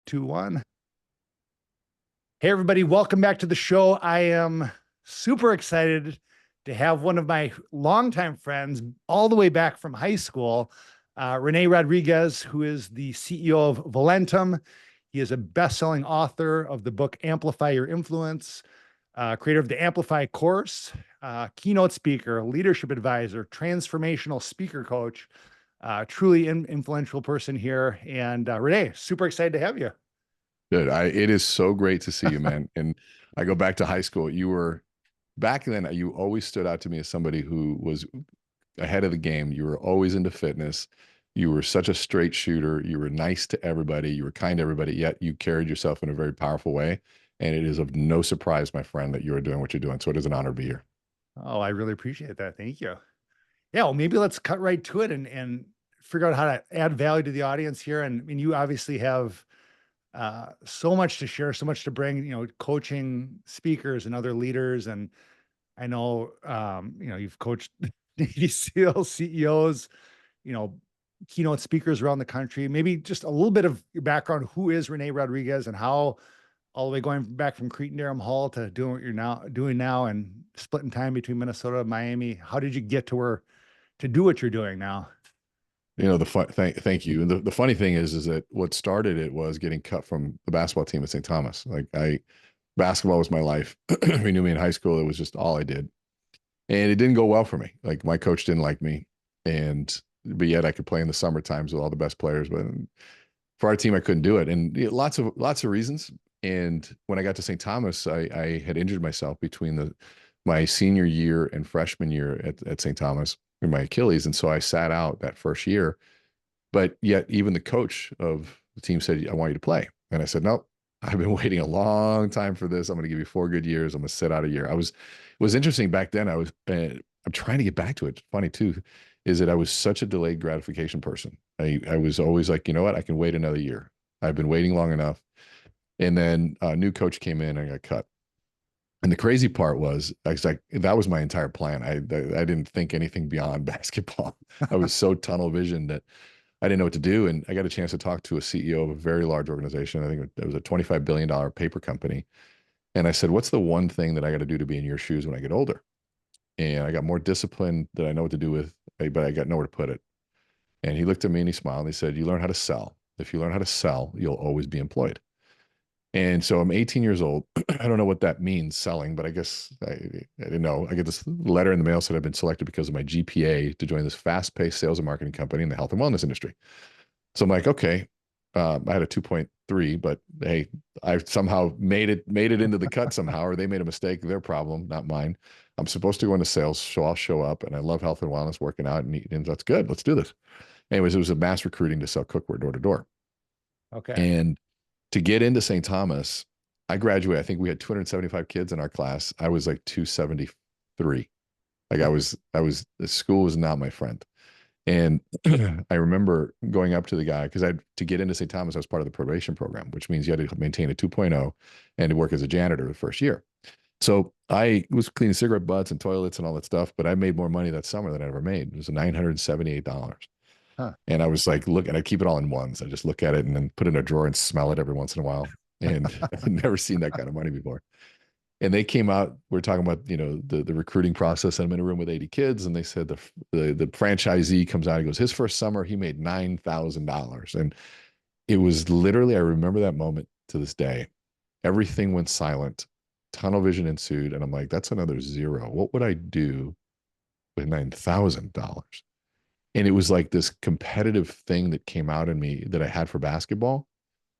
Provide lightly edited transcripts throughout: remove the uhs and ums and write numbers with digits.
2, 1. Hey, everybody. Welcome back to the show. I am super excited to have one of my longtime friends all the way back from high school, Rene Rodriguez, who is the CEO of Volentum. He is a best-selling author of the book, Amplify Your Influence, creator of the Amplify course, keynote speaker, leadership advisor, transformational speaker coach, truly influential person here. And Rene, super excited to have you. Good. It is so great to see you, man. And I go back to high school. Back then, you always stood out to me as somebody who was ahead of the game. You were always into fitness. You were such a straight shooter. You were nice to everybody. You were kind to everybody, yet you carried yourself in a very powerful way. And it is of no surprise, my friend, that you are doing what you're doing. So it is an honor to be here. Oh, I really appreciate that. Thank you. Yeah, well, maybe let's cut right to it and figure out how to add value to the audience here. And I mean, you obviously have so much to share, so much to bring, coaching speakers and other leaders. And I know, you've coached Navy SEAL CEOs, you know, keynote speakers around the country. Maybe just a little bit of your background. Who is Rene Rodriguez, and how all the way going back from Cretin-Derham Hall to doing what you're doing now and splitting time between Minnesota and Miami? How did you get to do what you're doing now? Thank you. And the funny thing is that what started it was getting cut from the basketball team at St. Thomas. Basketball was my life. If you knew me in high school, it was just all I did. And it didn't go well for me. Like, my coach didn't like me. But yet I could play in the summer times with all the best players. But for our team, I couldn't do it. And lots of reasons. And when I got to St. Thomas, I had injured myself between my senior year and freshman year at St. Thomas in my Achilles. And so I sat out that first year. But yet even the coach of the team said, I want you to play. And I said, nope, I've been waiting a long time for this. I'm going to give you 4 good years. I'm going to sit out a year. It was interesting back then. I'm trying to get back to it. Funny too, is that I was such a delayed gratification person. I was always like, you know what? I can wait another year. I've been waiting long enough. And then a new coach came in and I got cut. And the crazy part was, that was my entire plan. I didn't think anything beyond basketball. I was so tunnel visioned that I didn't know what to do. And I got a chance to talk to a CEO of a very large organization. I think it was a $25 billion paper company. And I said, what's the one thing that I got to do to be in your shoes when I get older? And I got more discipline that I know what to do with, but I got nowhere to put it. And he looked at me and he smiled and he said, you learn how to sell. If you learn how to sell, you'll always be employed. And so I'm 18 years old. I don't know what that means, selling, but I guess I didn't know. I get this letter in the mail said I've been selected because of my GPA to join this fast-paced sales and marketing company in the health and wellness industry. So I'm like, okay, I had a 2.3, but hey, I somehow made it into the cut somehow, or they made a mistake, their problem, not mine. I'm supposed to go into sales, so I'll show up, and I love health and wellness, working out, and that's good. Let's do this. Anyways, it was a mass recruiting to sell cookware door to door. Okay. And to get into St. Thomas, I graduated. I think we had 275 kids in our class. I was like 273. The school was not my friend. And I remember going up to the guy, because to get into St. Thomas, I was part of the probation program, which means you had to maintain a 2.0 and to work as a janitor the first year. So I was cleaning cigarette butts and toilets and all that stuff, but I made more money that summer than I ever made. It was $978. Huh. And I was like, look, and I keep it all in ones. I just look at it and then put it in a drawer and smell it every once in a while. And I've never seen that kind of money before. And they came out, we're talking about, the recruiting process. And I'm in a room with 80 kids. And they said the franchisee comes out, he goes, his first summer, he made $9,000. And it was literally, I remember that moment to this day. Everything went silent. Tunnel vision ensued. And I'm like, that's another zero. What would I do with $9,000? And it was like this competitive thing that came out in me that I had for basketball.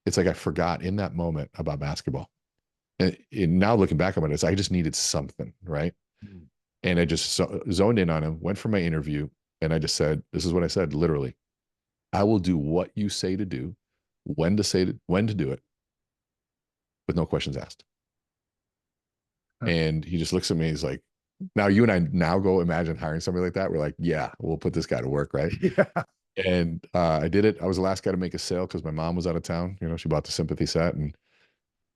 It's like I forgot in that moment about basketball. And now looking back on it, I just needed something, right? Mm. And I just zoned in on him, went for my interview, and I just said, this is what I said, literally, I will do what you say to do, when to do it, with no questions asked. Huh. And he just looks at me, he's like, now you and I now go imagine hiring somebody like that. We're like, yeah, we'll put this guy to work, right? Yeah. And I did it. I was the last guy to make a sale because my mom was out of town. She bought the sympathy set.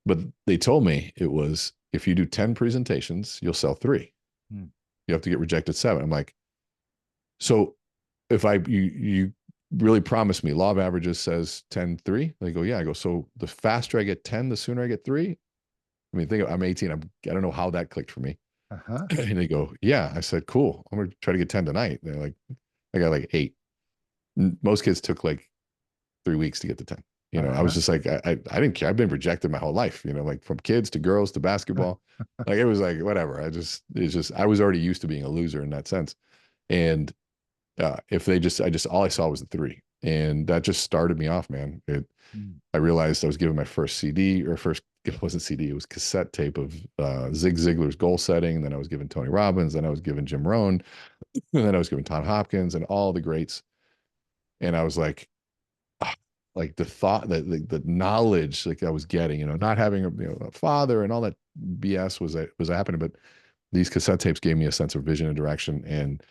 But they told me it was, if you do 10 presentations, you'll sell 3. You have to get rejected 7. I'm like, so if you really promised me. Law of averages says 10-3. They go, yeah. I go, so the faster I get 10, the sooner I get 3. I mean, I'm 18. I don't know how that clicked for me. Uh-huh. And they go, yeah. I said, cool. I'm going to try to get 10 tonight. They're like, I got like 8. Most kids took like 3 weeks to get to 10. I was Uh-huh. just like, I didn't care. I've been rejected my whole life, like from kids to girls to basketball. Like it was like, whatever. I was already used to being a loser in that sense. And if they just, all I saw was the 3. And that just started me off, man. Mm. I realized I was given my first CD or first, it wasn't CD, it was cassette tape of Zig Ziglar's goal setting. And then I was given Tony Robbins. Then I was given Jim Rohn. And then I was given Tom Hopkins and all the greats. And I was ah, like the thought that the knowledge like I was getting, not having a father and all that BS was happening. But these cassette tapes gave me a sense of vision and direction. And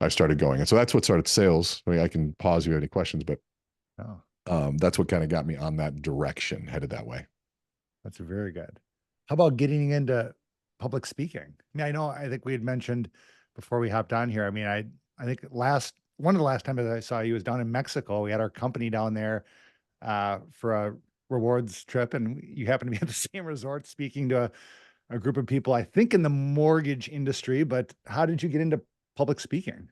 I started going. And so that's what started sales. I mean, I can pause if you have any questions, but Oh, that's what kind of got me on that direction, headed that way. that's very good. How about getting into public speaking? I mean, I think we had mentioned before we hopped on here. I mean, I think one of the last times that I saw you was down in Mexico. We had our company down there for a rewards trip, and you happened to be at the same resort speaking to a group of people, I think in the mortgage industry. But how did you get into public speaking?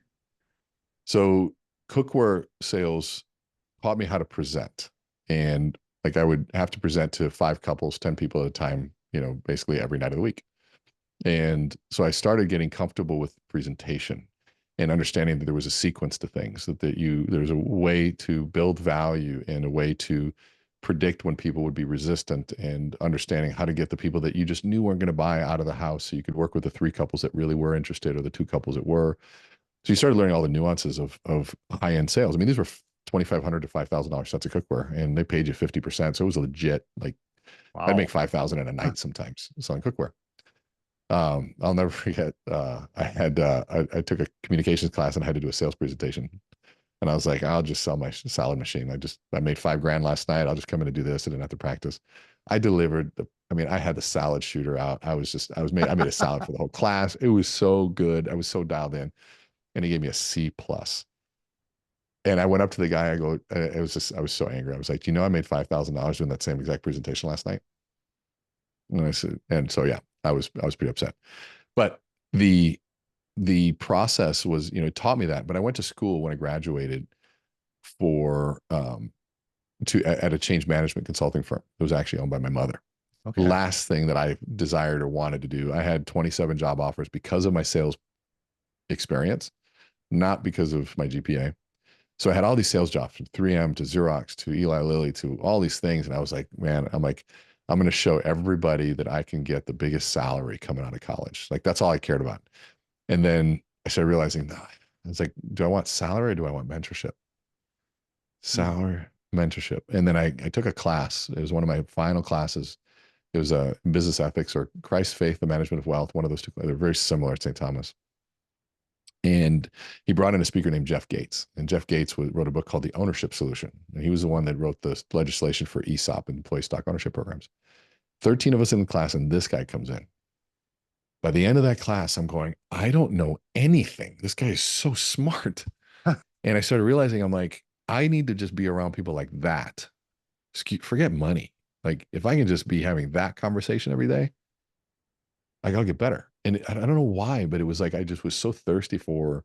So cookware sales taught me how to present. And like I would have to present to 5 couples, 10 people at a time, basically every night of the week. And so I started getting comfortable with presentation and understanding that there was a sequence to things, there's a way to build value and a way to predict when people would be resistant, and understanding how to get the people that you just knew weren't going to buy out of the house so you could work with the 3 couples that really were interested or the 2 couples that were. So you started learning all the nuances of high end sales. I mean, these were $2,500 to $5,000 sets of cookware, and they paid you 50%. So it was legit. Like I'd make Wow. 5,000 in a night sometimes selling cookware. I'll never forget. I took a communications class and I had to do a sales presentation, and I was like, I'll just sell my salad machine. I made $5,000 last night. I'll just come in and do this. I didn't have to practice. I delivered. I mean, I had the salad shooter out. I made a salad for the whole class. It was so good. I was so dialed in, and he gave me a C plus. And I went up to the guy. I go, I was so angry. I was like, I made $5,000 doing that same exact presentation last night. And I said, and so yeah, I was pretty upset. But the the process was, it taught me that. But I went to school when I graduated for at a change management consulting firm. It was actually owned by my mother. Okay. Last thing that I desired or wanted to do. I had 27 job offers because of my sales experience, not because of my GPA. So I had all these sales jobs from 3M to Xerox to Eli Lilly to all these things. And I was like, man, I'm going to show everybody that I can get the biggest salary coming out of college. Like that's all I cared about. And then I started realizing, no, I was like, do I want salary or do I want mentorship? Mm. Salary, mentorship. And then I took a class. It was one of my final classes. It was a business ethics or Christ, faith, the management of wealth. One of those two. They're very similar at St. Thomas. And he brought in a speaker named Jeff Gates. And Jeff Gates wrote a book called The Ownership Solution. And he was the one that wrote the legislation for ESOP and employee stock ownership programs. 13 of us in the class, and this guy comes in. By the end of that class, I'm going, I don't know anything. This guy is so smart. And I started realizing, I'm like, I need to just be around people like that. Forget money. Like, if I can just be having that conversation every day, like, I'll get better. And I don't know why, but it was like I just was so thirsty for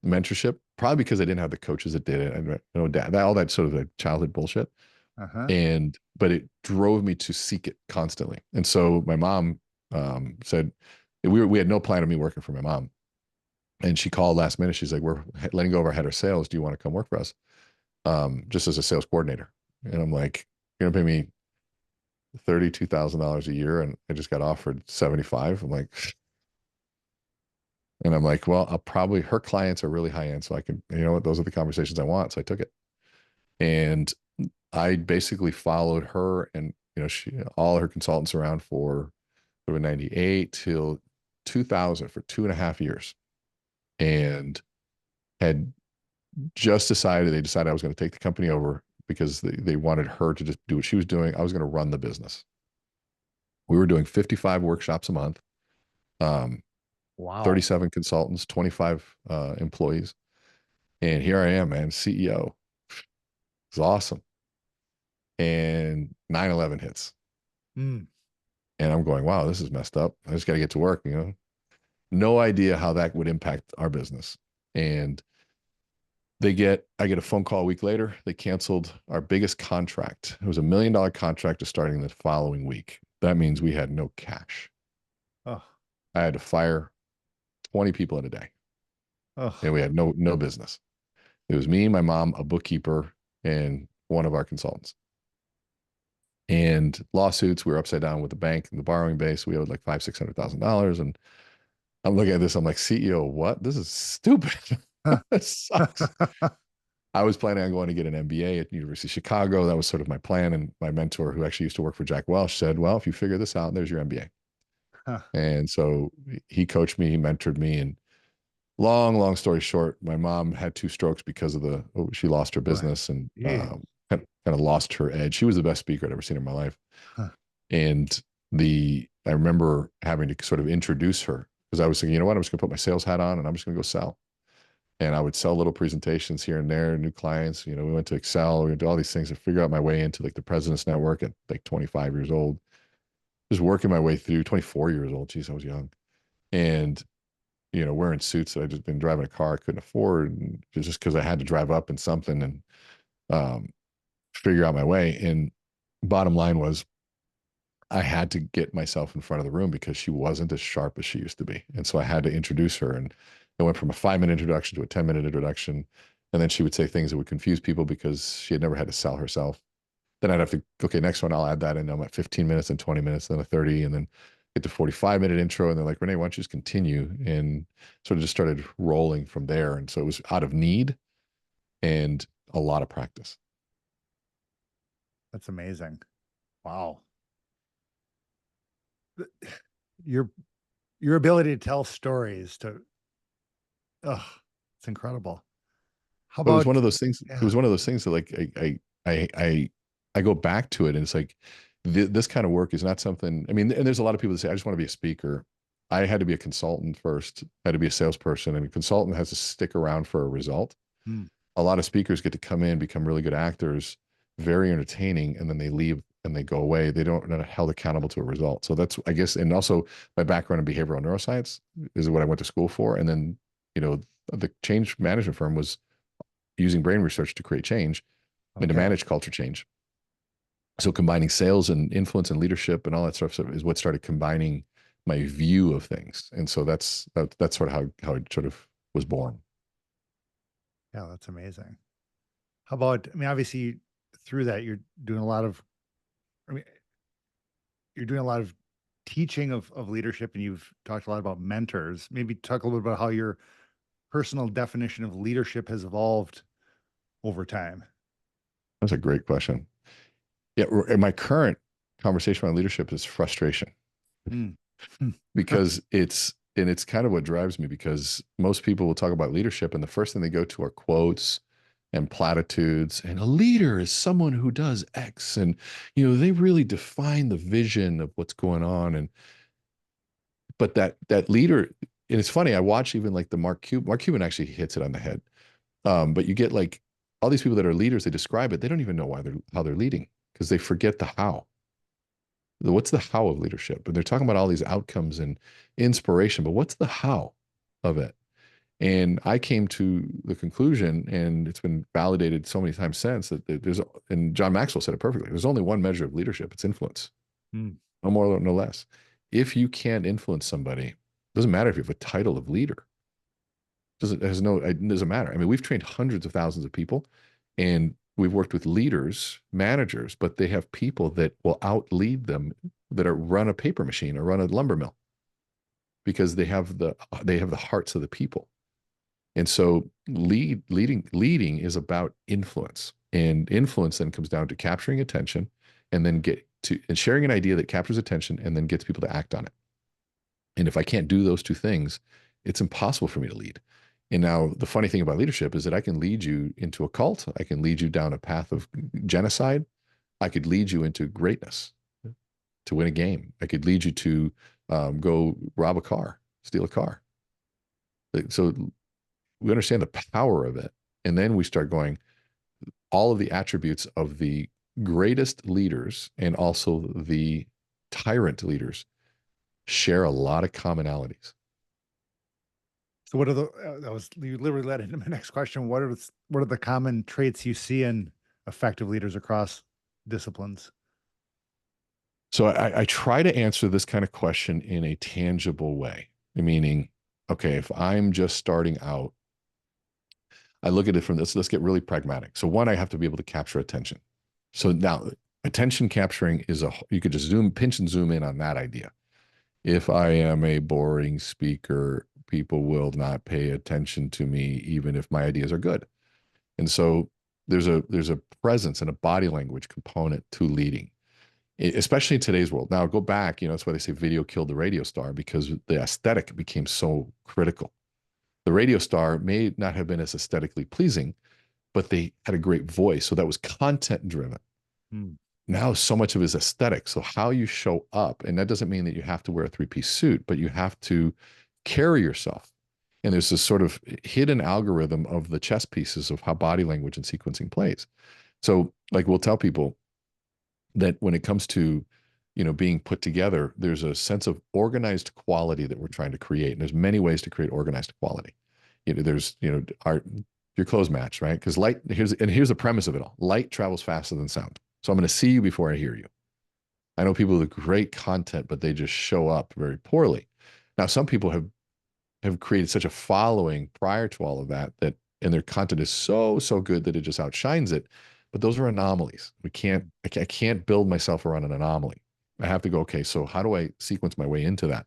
mentorship, probably because I didn't have the coaches that did it. And that all that sort of like childhood bullshit. Uh-huh. But it drove me to seek it constantly. And so my mom said, we had no plan of me working for my mom. And she called last minute. She's like, we're letting go of our head of sales. Do you want to come work for us? Just as a sales coordinator. And I'm like, you're going to pay me $32,000 a year. And I just got offered 75. I'm like, well, her clients are really high end. So I can, what, those are the conversations I want. So I took it. And I basically followed her and, all her consultants around from 98 till 2000 for 2.5 years. And had just they decided I was going to take the company over because they wanted her to just do what she was doing. I was going to run the business. We were doing 55 workshops a month, um, Wow. 37 consultants, 25 employees. And here I am, man, CEO. was awesome. And 9/11 hits. Mm. And I'm going, wow, this is messed up. I just got to get to work, you know? No idea how that would impact our business. And I get a phone call a week later. They canceled our biggest contract. It was $1 million contract to starting the following week. That means we had no cash. Oh, I had to fire 20 people in a day, and oh, we had no business. It was me, my mom, a bookkeeper, and one of our consultants. And lawsuits, we were upside down with the bank and the borrowing base. We owed like $500,000, $600,000. And I'm looking at this, I'm like, CEO, what? This is stupid. huh. It sucks. I was planning on going to get an MBA at University of Chicago. That was sort of my plan. And my mentor, who actually used to work for Jack Welch, said, well, if you figure this out, there's your MBA. Huh. And so he coached me, he mentored me. And long story short, my mom had 2 strokes because of she lost her Boy. business and Yeah. kind of lost her edge. She was the best speaker I'd ever seen in my life. Huh. And I remember having to sort of introduce her because I was thinking, you know what, I'm just gonna put my sales hat on and I'm just gonna go sell. And I would sell little presentations here and there, new clients. You know, we went to Excel, we would do all these things to figure out my way into like the President's Network at like 25 years old, just working my way through 24 years old. Geez, I was young. And, you know, wearing suits that I just been driving a car I couldn't afford. And just because I had to drive up in something and um, figure out my way. And bottom line was I had to get myself in front of the room because she wasn't as sharp as she used to be. And so I had to introduce her. And it went from a 5-minute introduction to a 10-minute introduction. And then she would say things that would confuse people because she had never had to sell herself. Then I'd have to, okay, next one, I'll add that in. I'm at 15 minutes and 20 minutes, then a 30, and then get to 45-minute intro. And they're like, Rene, why don't you just continue? And sort of just started rolling from there. And so it was out of need and a lot of practice. That's amazing. Wow. Your your ability to tell stories it's incredible. How But it was one about of those things. It yeah. was one of those things that like I go back to it and it's like this kind of work is not something. I mean, and there's a lot of people that say I just want to be a speaker. I had to be a consultant first. I had to be a salesperson, and a consultant has to stick around for a result. Hmm. A lot of speakers get to come in, become really good actors, very entertaining, and then they leave and they go away. They don't are not held accountable to a result. So that's I guess, and also my background in behavioral neuroscience is what I went to school for, and then you know the change management firm was using brain research to create change and to Okay. manage culture change. So combining sales and influence and leadership and all that stuff is what started combining my view of things. And so that's sort of how it sort of was born. Yeah, that's amazing. How about, I mean, obviously through that you're doing a lot of, I mean, you're doing a lot of teaching of leadership and you've talked a lot about mentors. Maybe talk a little bit about how your personal definition of leadership has evolved over time. That's a great question. Yeah, in my current conversation on leadership is frustration Mm. because it's kind of what drives me because most people will talk about leadership and the first thing they go to are quotes and platitudes and a leader is someone who does X and you know they really define the vision of what's going on and but that leader and it's funny I watch even like the Mark Cuban actually hits it on the head but you get like all these people that are leaders they describe it they don't even know how they're leading because they forget the how. What's the how of leadership? And they're talking about all these outcomes and inspiration, but what's the how of it? And I came to the conclusion, and it's been validated so many times since that and John Maxwell said it perfectly. There's only one measure of leadership. It's influence, Mm. no more, no less. If you can't influence somebody, it doesn't matter if you have a title of leader. It doesn't matter. I mean, we've trained hundreds of thousands of people and we've worked with leaders, managers, but they have people that will outlead them that are run a paper machine or run a lumber mill because they have the hearts of the people. And so leading is about influence. And influence then comes down to capturing attention and then sharing an idea that captures attention and then gets people to act on it. And if I can't do those two things, it's impossible for me to lead. And now the funny thing about leadership is that I can lead you into a cult. I can lead you down a path of genocide. I could lead you into greatness to win a game. I could lead you to go rob a car, steal a car. So we understand the power of it. And then we start going, all of the attributes of the greatest leaders and also the tyrant leaders share a lot of commonalities. So what are the, that was, you literally led into my next question. What are the common traits you see in effective leaders across disciplines? So I try to answer this kind of question in a tangible way, meaning, okay, if I'm just starting out, I look at it from this, let's get really pragmatic. So one, I have to be able to capture attention. So now attention capturing is you could just pinch and zoom in on that idea. If I am a boring speaker, people will not pay attention to me, even if my ideas are good. And so there's a presence and a body language component to leading, especially in today's world. Now go back, that's why they say video killed the radio star, because the aesthetic became so critical. The radio star may not have been as aesthetically pleasing, but they had a great voice. So that was content driven. Hmm. Now so much of it is aesthetic. So how you show up, and that doesn't mean that you have to wear a three-piece suit, but you have to carry yourself. And there's this sort of hidden algorithm of the chess pieces of how body language and sequencing plays. So like we'll tell people that when it comes to, being put together, there's a sense of organized quality that we're trying to create. And there's many ways to create organized quality. There's, your clothes match, right? Because here's the premise of it all. Light travels faster than sound. So I'm going to see you before I hear you. I know people with great content, but they just show up very poorly. Now, some people have created such a following prior to all of that, and their content is so good that it just outshines it. But those are anomalies. I can't build myself around an anomaly. I have to go, okay, so how do I sequence my way into that?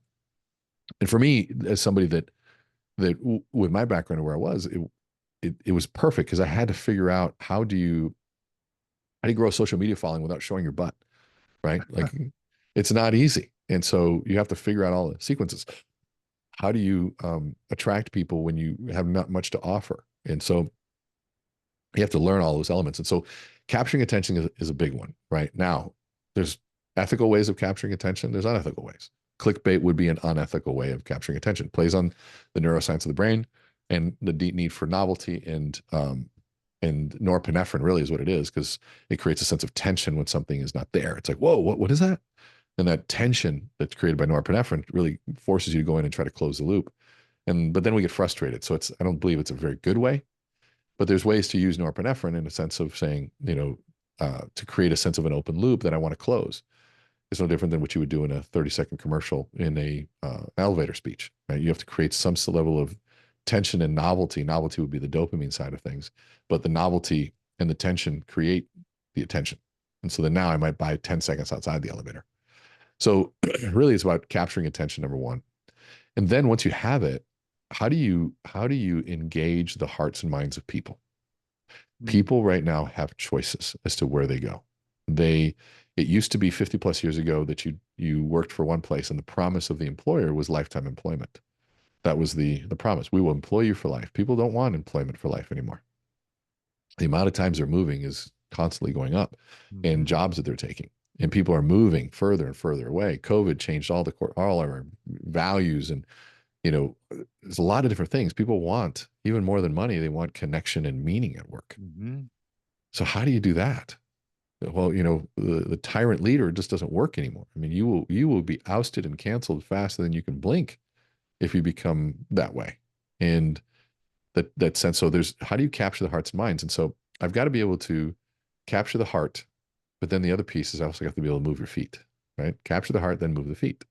And for me, as somebody with my background and where I was, it was perfect because I had to figure out how do you grow a social media following without showing your butt, right? Like it's not easy. And so you have to figure out all the sequences. How do you attract people when you have not much to offer? And so you have to learn all those elements. And so capturing attention is a big one, right? Now, there's ethical ways of capturing attention. There's unethical ways. Clickbait would be an unethical way of capturing attention. It plays on the neuroscience of the brain and the deep need for novelty and norepinephrine really is what it is, because it creates a sense of tension when something is not there. It's like, whoa, what is that? And that tension that's created by norepinephrine really forces you to go in and try to close the loop. But then we get frustrated. So I don't believe it's a very good way, but there's ways to use norepinephrine in a sense of saying, to create a sense of an open loop that I want to close. It's no different than what you would do in a 30-second commercial in a elevator speech, right? You have to create some level of tension and novelty. Novelty would be the dopamine side of things, but the novelty and the tension create the attention. And so then now I might buy 10 seconds outside the elevator. So really it's about capturing attention, number one. And then once you have it, how do you engage the hearts and minds of people? Hmm. People right now have choices as to where they go. It used to be 50 plus years ago that you worked for one place and the promise of the employer was lifetime employment. That was the promise. We will employ you for life. People don't want employment for life anymore. The amount of times they're moving is constantly going up, and Mhm. jobs that they're taking, and people are moving further and further away. COVID changed all our values, and there's a lot of different things people want. Even more than money, they want connection and meaning at work. Mhm. So how do you do that? Well, the tyrant leader just doesn't work anymore. I mean, you will be ousted and canceled faster than you can blink if you become that way. And that sense. So there's how do you capture the hearts and minds? And so I've got to be able to capture the heart, but then the other piece is I also have to be able to move your feet, right? Capture the heart, then move the feet.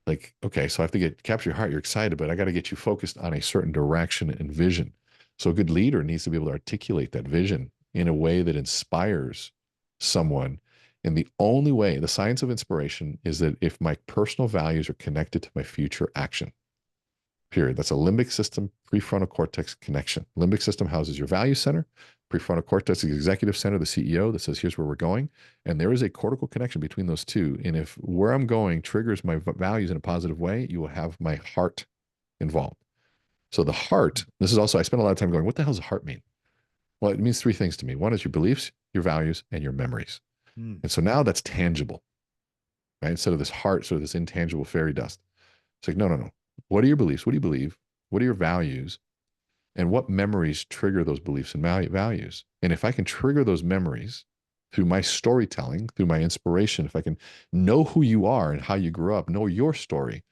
Like, okay, so I have to capture your heart. You're excited, but I got to get you focused on a certain direction and vision. So a good leader needs to be able to articulate that vision in a way that inspires someone. And the only way, the science of inspiration is that if my personal values are connected to my future action, period. That's a limbic system, prefrontal cortex connection. Limbic system houses your value center. Prefrontal cortex is the executive center, the CEO that says, here's where we're going. And there is a cortical connection between those two. And if where I'm going triggers my values in a positive way, you will have my heart involved. So the heart, this is also, I spend a lot of time going, what the hell does a heart mean? Well, it means three things to me. One is your beliefs, your values, and your memories. Mm. And so now that's tangible, right? Instead of this heart, sort of this intangible fairy dust. It's like, no. What are your beliefs? What do you believe? What are your values? and what memories trigger those beliefs and values. And if I can trigger those memories through my storytelling, through my inspiration, if I can know who you are and how you grew up, know your story,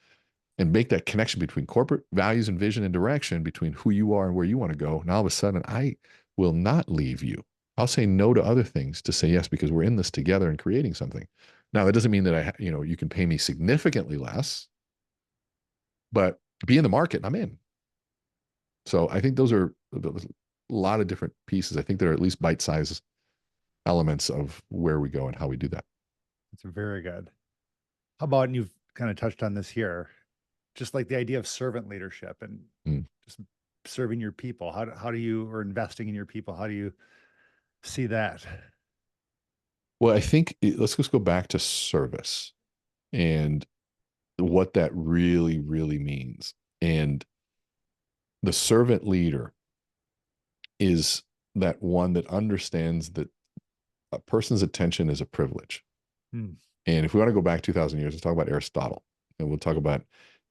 and make that connection between corporate values and vision and direction, between who you are and where you want to go, and all of a sudden, I will not leave you. I'll say no to other things to say yes, because we're in this together and creating something. Now, that doesn't mean that you can pay me significantly less, but be in the market, I'm in. So I think those are a lot of different pieces. I think there are at least bite-sized elements of where we go and how we do that. It's very good. How about, and you've kind of touched on this here, just like the idea of servant leadership and Mm. just serving your people. How do you, or investing in your people, how do you see that? Well, I think let's just go back to service and what that really, really means. And the servant leader is that one that understands that a person's attention is a privilege. Hmm. And if we want to go back 2,000 years, let's talk about Aristotle, and we'll talk about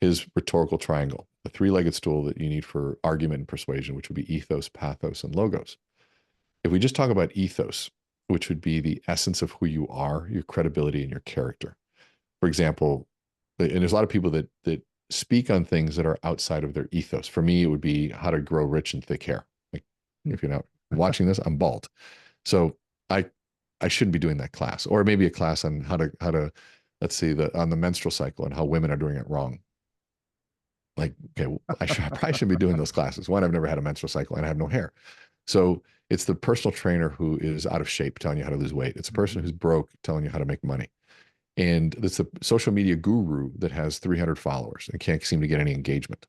his rhetorical triangle, the three-legged stool that you need for argument and persuasion, which would be ethos, pathos, and logos. If we just talk about ethos, which would be the essence of who you are, your credibility, and your character. For example, and there's a lot of people that speak on things that are outside of their ethos. For me, it would be how to grow rich and thick hair. Like, if you're not watching this, I'm bald. So I shouldn't be doing that class, or maybe a class on how to let's see, on the menstrual cycle and how women are doing it wrong. Like, okay, I probably shouldn't be doing those classes. One, I've never had a menstrual cycle and I have no hair. So it's the personal trainer who is out of shape telling you how to lose weight. It's a person who's broke telling you how to make money. And it's the social media guru that has 300 followers and can't seem to get any engagement.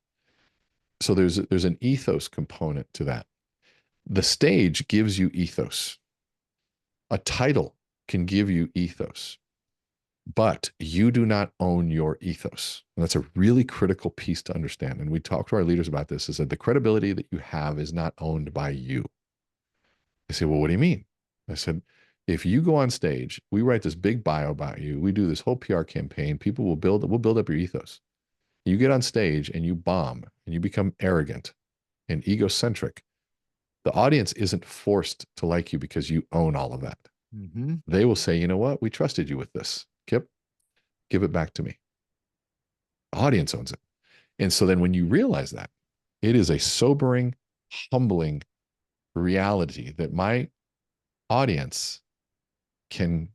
So there's an ethos component to that. The stage gives you ethos. A title can give you ethos, but you do not own your ethos. And that's a really critical piece to understand. And we talk to our leaders about this, is that the credibility that you have is not owned by you. They say, well, what do you mean? I said, if you go on stage, we write this big bio about you, we do this whole PR campaign, we'll build up your ethos. You get on stage and you bomb and you become arrogant and egocentric. The audience isn't forced to like you because you own all of that. Mm-hmm. They will say, you know what? We trusted you with this. Kip, give it back to me. The audience owns it. And so then when you realize that, it is a sobering, humbling reality that my audience can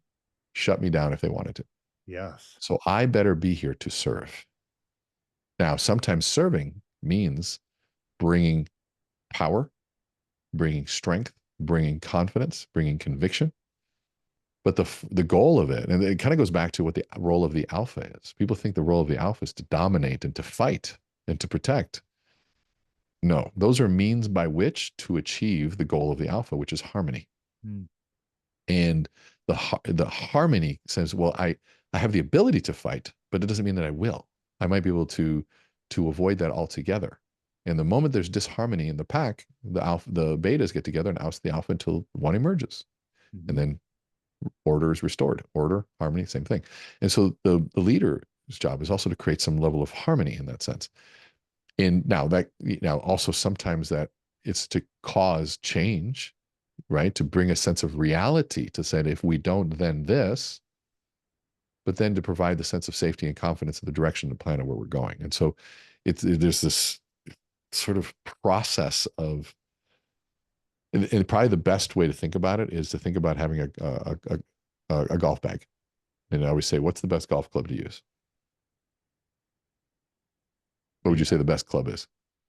shut me down if they wanted to. Yes. So I better be here to serve. Now, sometimes serving means bringing power, bringing strength, bringing confidence, bringing conviction. But the goal of it, and it kind of goes back to what the role of the alpha is. People think the role of the alpha is to dominate and to fight and to protect. No, those are means by which to achieve the goal of the alpha, which is harmony. Mm. And the harmony says, well, I have the ability to fight, but it doesn't mean that I will. I might be able to avoid that altogether. And the moment there's disharmony in the pack, the betas get together and oust the alpha until one emerges. Mm-hmm. And then order is restored. Order, harmony, same thing. And so the leader's job is also to create some level of harmony in that sense. And now also sometimes that it's to cause change, right? To bring a sense of reality, to say, if we don't, then this, but then to provide the sense of safety and confidence in the direction and plan of where we're going. And so there's this sort of process of, and probably the best way to think about it is to think about having a golf bag. And I always say, what's the best golf club to use? What would you say the best club is?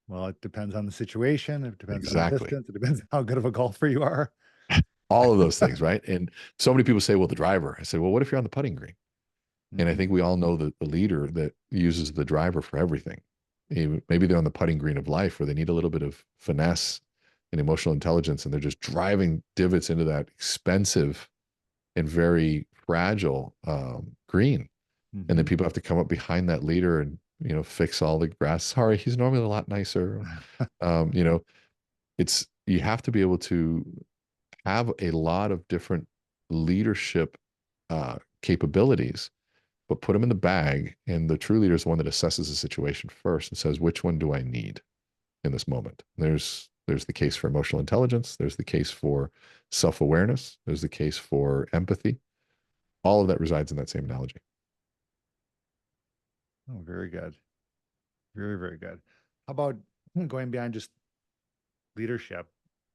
Well, it depends on the situation. It depends on the Exactly. distance. It depends on how good of a golfer you are. All of those things, right? And so many people say, well, the driver. I say, well, what if you're on the putting green? And I think we all know that the leader that uses the driver for everything. Maybe they're on the putting green of life where they need a little bit of finesse and emotional intelligence, and they're just driving divots into that expensive and very fragile green. Mm-hmm. And then people have to come up behind that leader and, fix all the grass. Sorry, he's normally a lot nicer. You have to be able to have a lot of different leadership capabilities, but put them in the bag. And the true leader is the one that assesses the situation first and says, which one do I need? in this moment. There's the case for emotional intelligence. There's the case for self-awareness. There's the case for empathy. All of that resides in that same analogy. Oh, very good. Very, very good. How about going beyond just leadership?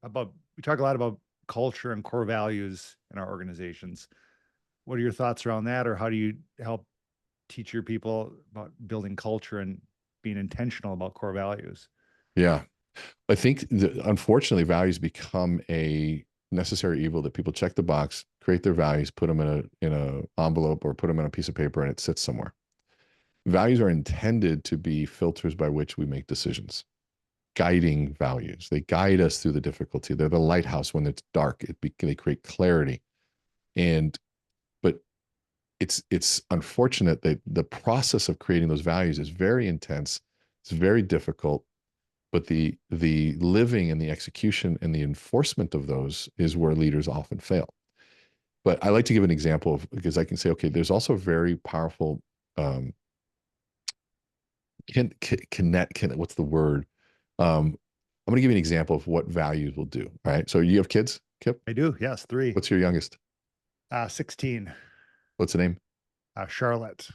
How about we talk a lot about culture and core values in our organizations. What are your thoughts around that, or how do you help teach your people about building culture and being intentional about core values? Yeah. I think that unfortunately values become a necessary evil that people check the box, create their values, put them in a envelope or put them on a piece of paper and it sits somewhere. Values are intended to be filters by which we make decisions, guiding values. They guide us through the difficulty. They're the lighthouse when it's dark. They create clarity. And but it's unfortunate that the process of creating those values is very intense. It's very difficult, but the living and the execution and the enforcement of those is where leaders often fail. But I like to give an example of, because I can say, okay, there's also very powerful what's the word? I'm going to give you an example of what values will do. All right. So you have kids, Kip? I do. Yes. Three. What's your youngest? 16. What's the name? Charlotte.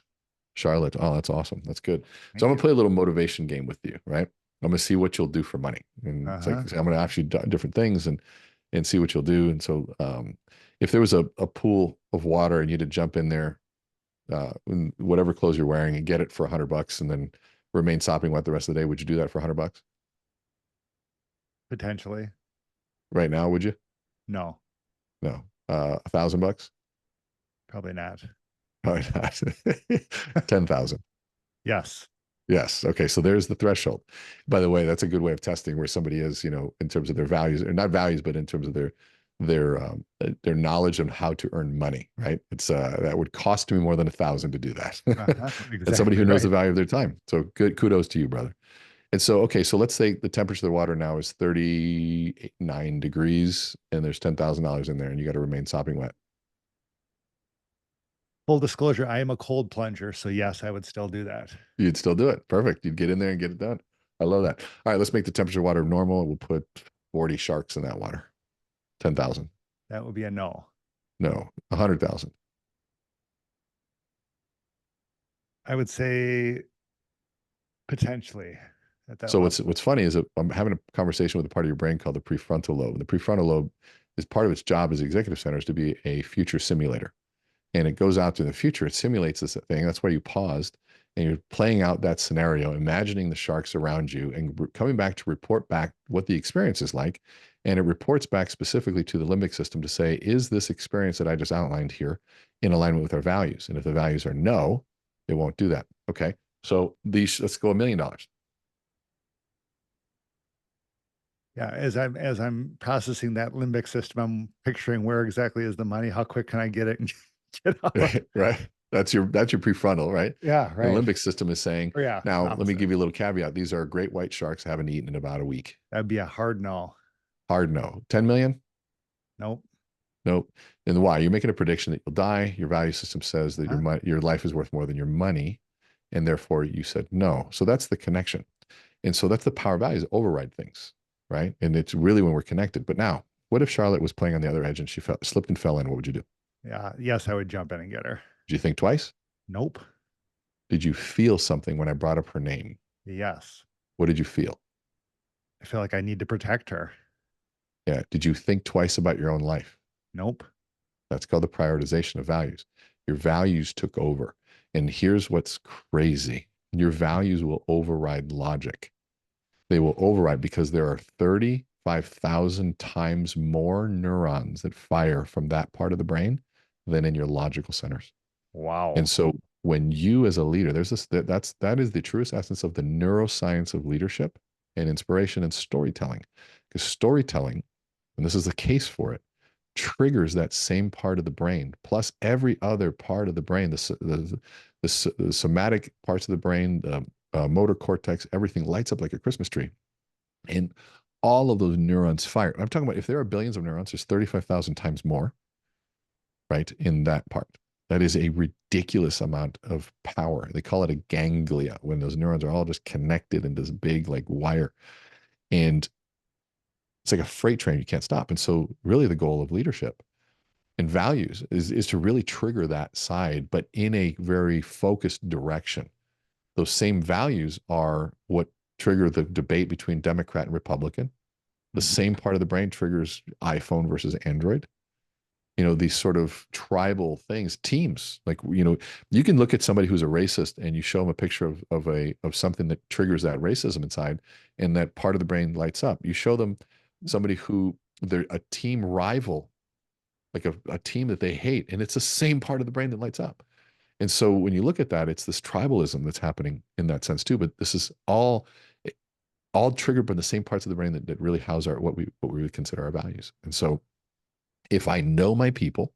Charlotte. Oh, that's awesome. That's good. So Thank I'm gonna you. play a little motivation game with you, right? I'm gonna see what you'll do for money, and it's like Uh-huh. I'm gonna ask you different things and see what you'll do. And so, if there was a pool of water and you had to jump in there, in whatever clothes you're wearing, and get it for $100, and then remain sopping wet the rest of the day, would you do that for $100? Potentially. Right now, would you? No, No. $1,000? probably not. Probably not. 10,000. Yes. Yes. Okay. So there's the threshold. By the way, that's a good way of testing where somebody is, in terms of their values, or not values, but in terms of their knowledge on how to earn money. Right. It's that would cost me more than 1,000 to do that, Uh-huh. and somebody Exactly who knows the right. value of their time. So good. Kudos to you, brother. And so, okay. So let's say the temperature of the water now is 39 degrees, and there's $10,000 in there, and you got to remain sopping wet. Full disclosure, I am a cold plunger, so yes, I would still do that. You'd still do it. Perfect. You'd get in there and get it done. I love that. All right, let's make the temperature of water normal. We'll put 40 sharks in that water. 10,000. That would be a no. No, 100,000. I would say potentially at that So level. what's funny is that I'm having a conversation with a part of your brain called the prefrontal lobe. And the prefrontal lobe is part of its job as executive center is to be a future simulator. And it goes out to the future. It simulates this thing. That's why you paused and you're playing out that scenario, imagining the sharks around you and coming back to report back what the experience is like. And it reports back specifically to the limbic system to say, is this experience that I just outlined here in alignment with our values? And if the values are no, it won't do that. Okay. So let's go $1,000,000. Yeah, as I'm processing that limbic system, I'm picturing where exactly is the money? How quick can I get it and get out? Right. That's your prefrontal, right? Yeah, The right. limbic system is saying, Or yeah, now let me opposite. give you a little caveat. These are great white sharks. I haven't eaten in about a week. That'd be a hard no. Hard no. 10 million? Nope. Nope. And why? You're making a prediction that you'll die. Your value system says that Huh? your life is worth more than your money. And therefore you said no. So that's the connection. And so that's the power of values, override things, right? And it's really when we're connected. But now, what if Charlotte was playing on the other edge and she slipped and fell in? What would you do? Yeah. Yes, I would jump in and get her. Did you think twice? Nope. Did you feel something when I brought up her name? Yes. What did you feel? I feel like I need to protect her. Yeah. Did you think twice about your own life? Nope. That's called the prioritization of values. Your values took over. And here's what's crazy. Your values will override logic. They will override because there are 35,000 times more neurons that fire from that part of the brain than in your logical centers. And Wow. so when you as a leader, that is the truest essence of the neuroscience of leadership and inspiration and storytelling. Because storytelling, and this is the case for it, triggers that same part of the brain, plus every other part of the brain, the somatic parts of the brain, the motor cortex, everything lights up like a Christmas tree. And all of those neurons fire. I'm talking about if there are billions of neurons, there's 35,000 times more, right, in that part. That is a ridiculous amount of power. They call it a ganglia when those neurons are all just connected in this big like wire. And it's like a freight train you can't stop. And so really the goal of leadership and values is to really trigger that side, but in a very focused direction. Those same values are what trigger the debate between Democrat and Republican. The Mhm. same part of the brain triggers iPhone versus Android. These sort of tribal things, teams. Like, you can look at somebody who's a racist and you show them a picture of something that triggers that racism inside, and that part of the brain lights up. You show them somebody who they're a team rival, like a team that they hate, and it's the same part of the brain that lights up. And so when you look at that, it's this tribalism that's happening in that sense too. But this is all triggered by the same parts of the brain that really house our what we would consider our values. And so if I know my people,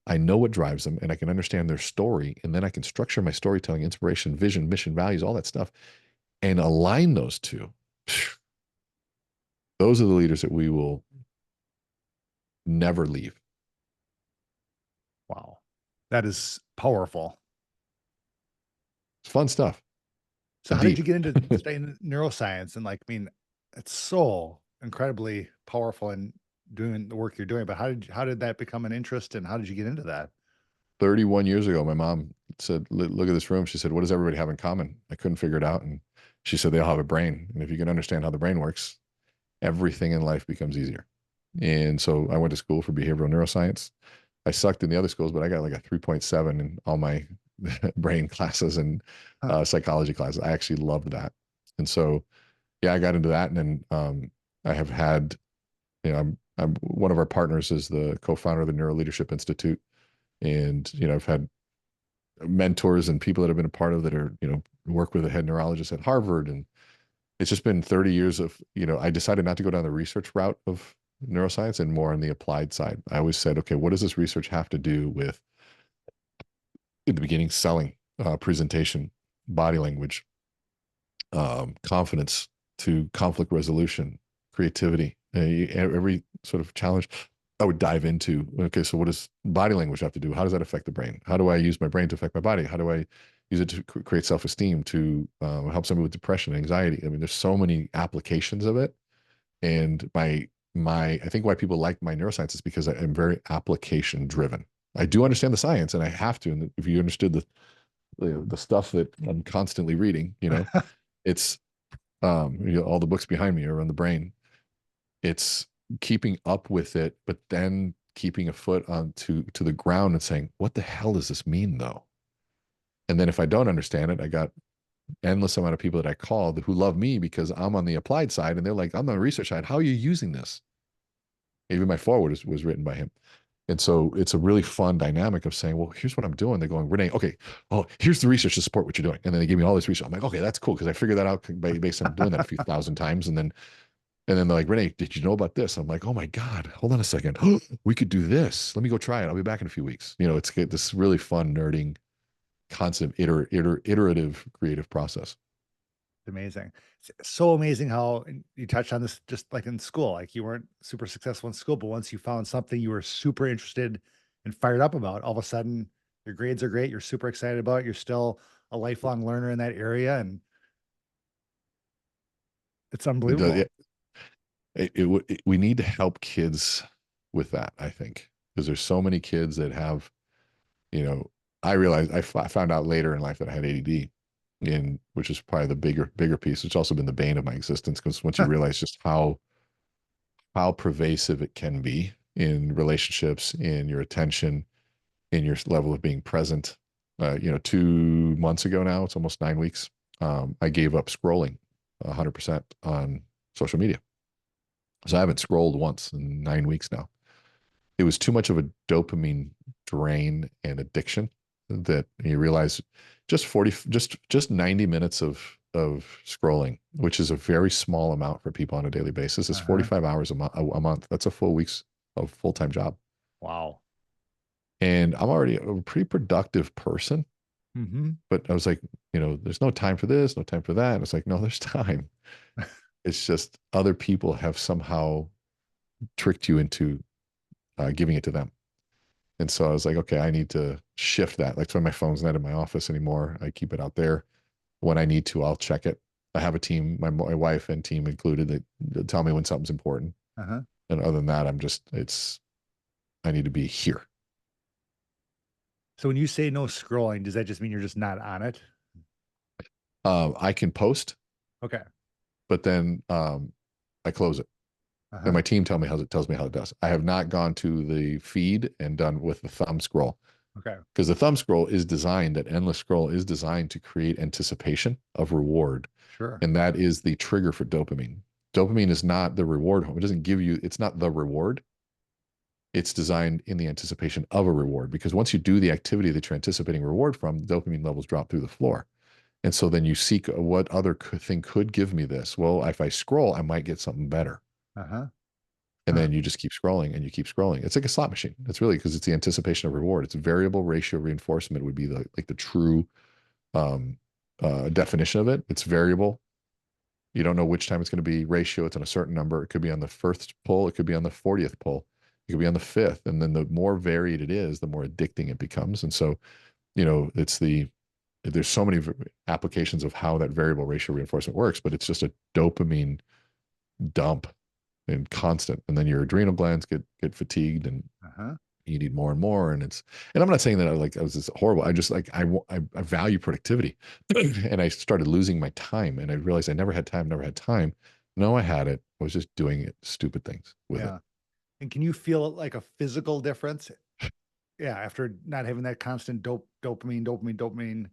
I know what drives them, and I can understand their story, and then I can structure my storytelling, inspiration, vision, mission, values, all that stuff, and align those two. Those are the leaders that we will never leave. Wow. That is powerful. It's fun stuff So and how did deep. you get into studying neuroscience? And like, I mean, it's so incredibly powerful in doing the work you're doing, but how did that become an interest and how did you get into that? 31 years ago, my mom said, Look at this room." She said, "What does everybody have in common?" I couldn't figure it out. And she said, "They all have a brain. And if you can understand how the brain works, everything in life becomes easier." And so I went to school for behavioral neuroscience. I sucked in the other schools, but I got like a 3.7 in all my brain classes and Huh. psychology classes. I actually loved that. And so, yeah, I got into that. And then I have had, I'm one of our partners is the co-founder of the Neuro Leadership Institute. And, I've had mentors and people that have been a part of that are, work with a head neurologist at Harvard. And it's just been 30 years of, I decided not to go down the research route of neuroscience and more on the applied side. I always said, okay, what does this research have to do with, in the beginning, selling, presentation, body language, confidence, to conflict resolution, creativity, every sort of challenge I would dive into. Okay, so what does body language have to do? How does that affect the brain? How do I use my brain to affect my body? How do I use it to create self-esteem, to help somebody with depression, anxiety? I mean, there's so many applications of it. And I think why people like my neuroscience is because I'm very application driven. I do understand the science, and I have to. And if you understood the stuff that I'm constantly reading, it's all the books behind me are on the brain. It's keeping up with it, but then keeping a foot on to the ground and saying, what the hell does this mean though? And then if I don't understand it, I got endless amount of people that I call who love me because I'm on the applied side, and they're like, I'm on the research side. How are you using this? Even my forward was written by him. And so it's a really fun dynamic of saying, well, here's what I'm doing. They're going, Rene, okay, oh, here's the research to support what you're doing. And then they give me all this research. I'm like, okay, that's cool, because I figured that out based on doing that a few thousand times. And then they're like, Rene, did you know about this? I'm like, oh my God, hold on a second. We could do this. Let me go try it. I'll be back in a few weeks. It's this really fun, nerding, constant, iterative, creative process. Amazing. It's so amazing how and you touched on this just like in school, like you weren't super successful in school, but once you found something you were super interested and fired up about, all of a sudden your grades are great. You're super excited about it. You're still a lifelong learner in that area. And it's It does, unbelievable. we need to help kids with that, I think, because there's so many kids that have, you know, I realized I found out later in life that I had ADD, which is probably the bigger piece. It's also been the bane of my existence, because once you realize just how pervasive it can be in relationships, in your attention, in your level of being present. 2 months ago now, it's almost 9 weeks. I gave up scrolling 100% on social media. So I haven't scrolled once in 9 weeks now. It was too much of a dopamine drain and addiction that you realize just 90 minutes of scrolling, which is a very small amount for people on a daily basis, is Uh-huh. 45 hours a month. That's a full week's of full-time job. Wow. And I'm already a pretty productive person, Hmm. but I was like, there's no time for this, no time for that. And it's like, no, there's time. It's just other people have somehow tricked you into giving it to them. And so I was like, okay, I need to shift that. Like, so my phone's not in my office anymore. I keep it out there. When I need to, I'll check it. I have a team, my wife and team included, that tell me when something's important. Uh-huh. And other than that, I need to be here. So when you say no scrolling, does that just mean you're just not on it? I can post, Okay. but then I close it. And Uh-huh. my team tells me how it does. I have not gone to the feed and done with the thumb scroll, Okay. because the thumb scroll is designed, that endless scroll is designed to create anticipation of reward. Sure. And that is the trigger for dopamine. Dopamine is not the reward. It doesn't give you, it's not the reward. It's designed in the anticipation of a reward, because once you do the activity that you're anticipating reward from, the dopamine levels drop through the floor. And so then you seek, what other thing could give me this? Well, if I scroll, I might get something better. Uh-huh. And Huh. then you just keep scrolling and you keep scrolling. It's like a slot machine. It's really, because it's the anticipation of reward. It's variable ratio reinforcement would be the true um, definition of it. It's variable. You don't know which time it's going to be ratio. It's on a certain number. It could be on the first pull. It could be on the 40th pull. It could be on the fifth. And then the more varied it is, the more addicting it becomes. And so, there's so many applications of how that variable ratio reinforcement works, but it's just a dopamine dump and constant. And then your adrenal glands get fatigued, and Uh-huh. you need more and more. And I'm not saying that I was just horrible. I just like, I value productivity. And I started losing my time, and I realized I never had time. No, I had it. I was just doing it, stupid things with it. Yeah. And can you feel like a physical difference? Yeah, after not having that constant dopamine,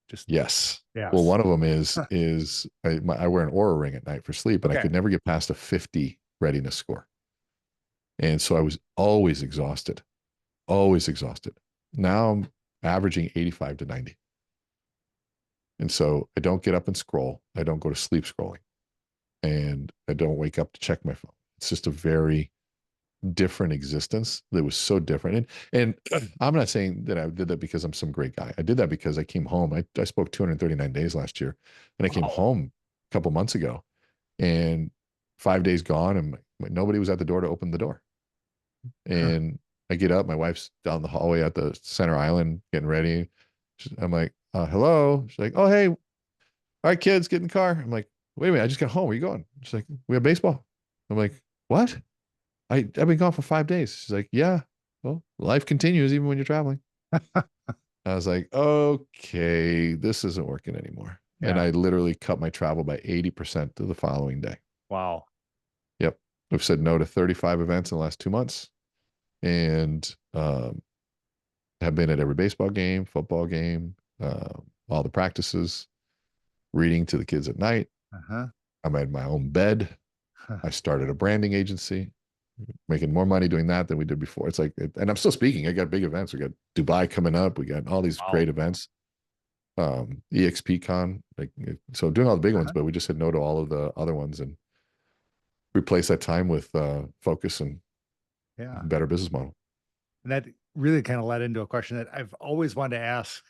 just Yes. Well, yes. one of them I wear an Aura ring at night for sleep, and I Okay. could never get past a 50 readiness score. And so I was always exhausted, always exhausted. Now I'm averaging 85 to 90. And so I don't get up and scroll. I don't go to sleep scrolling, and I don't wake up to check my phone. It's just a very different existence that was so different. And I'm not saying that I did that because I'm some great guy. I did that because I came home. I spoke 239 days last year, and I came Wow. home a couple months ago, and 5 days gone, and nobody was at the door to open the door. Huh. And I get up, my wife's down the hallway at the center island getting ready. I'm like, hello. She's like, oh, hey, all right, kids, get in the car. I'm like, wait a minute, I just got home. Where you going? She's like, we have baseball. I'm like, what? I've been gone for 5 days. She's like, yeah, well, life continues even when you're traveling. I was like, okay, this isn't working anymore. And Yeah. I literally cut my travel by 80% to the following day. Wow. Yep. We've said no to 35 events in the last 2 months, and have been at every baseball game, football game, all the practices, reading to the kids at night. Uh-huh. I'm at my own bed. Huh. I started a branding agency, making more money doing that than we did before. It's like, and I'm still speaking. I got big events. We got Dubai coming up. We got all these Wow. great events. EXP like, so doing all the big ones, Uh-huh. but we just said no to all of the other ones and replace that time with focus and Yeah. better business model. And that really kind of led into a question that I've always wanted to ask,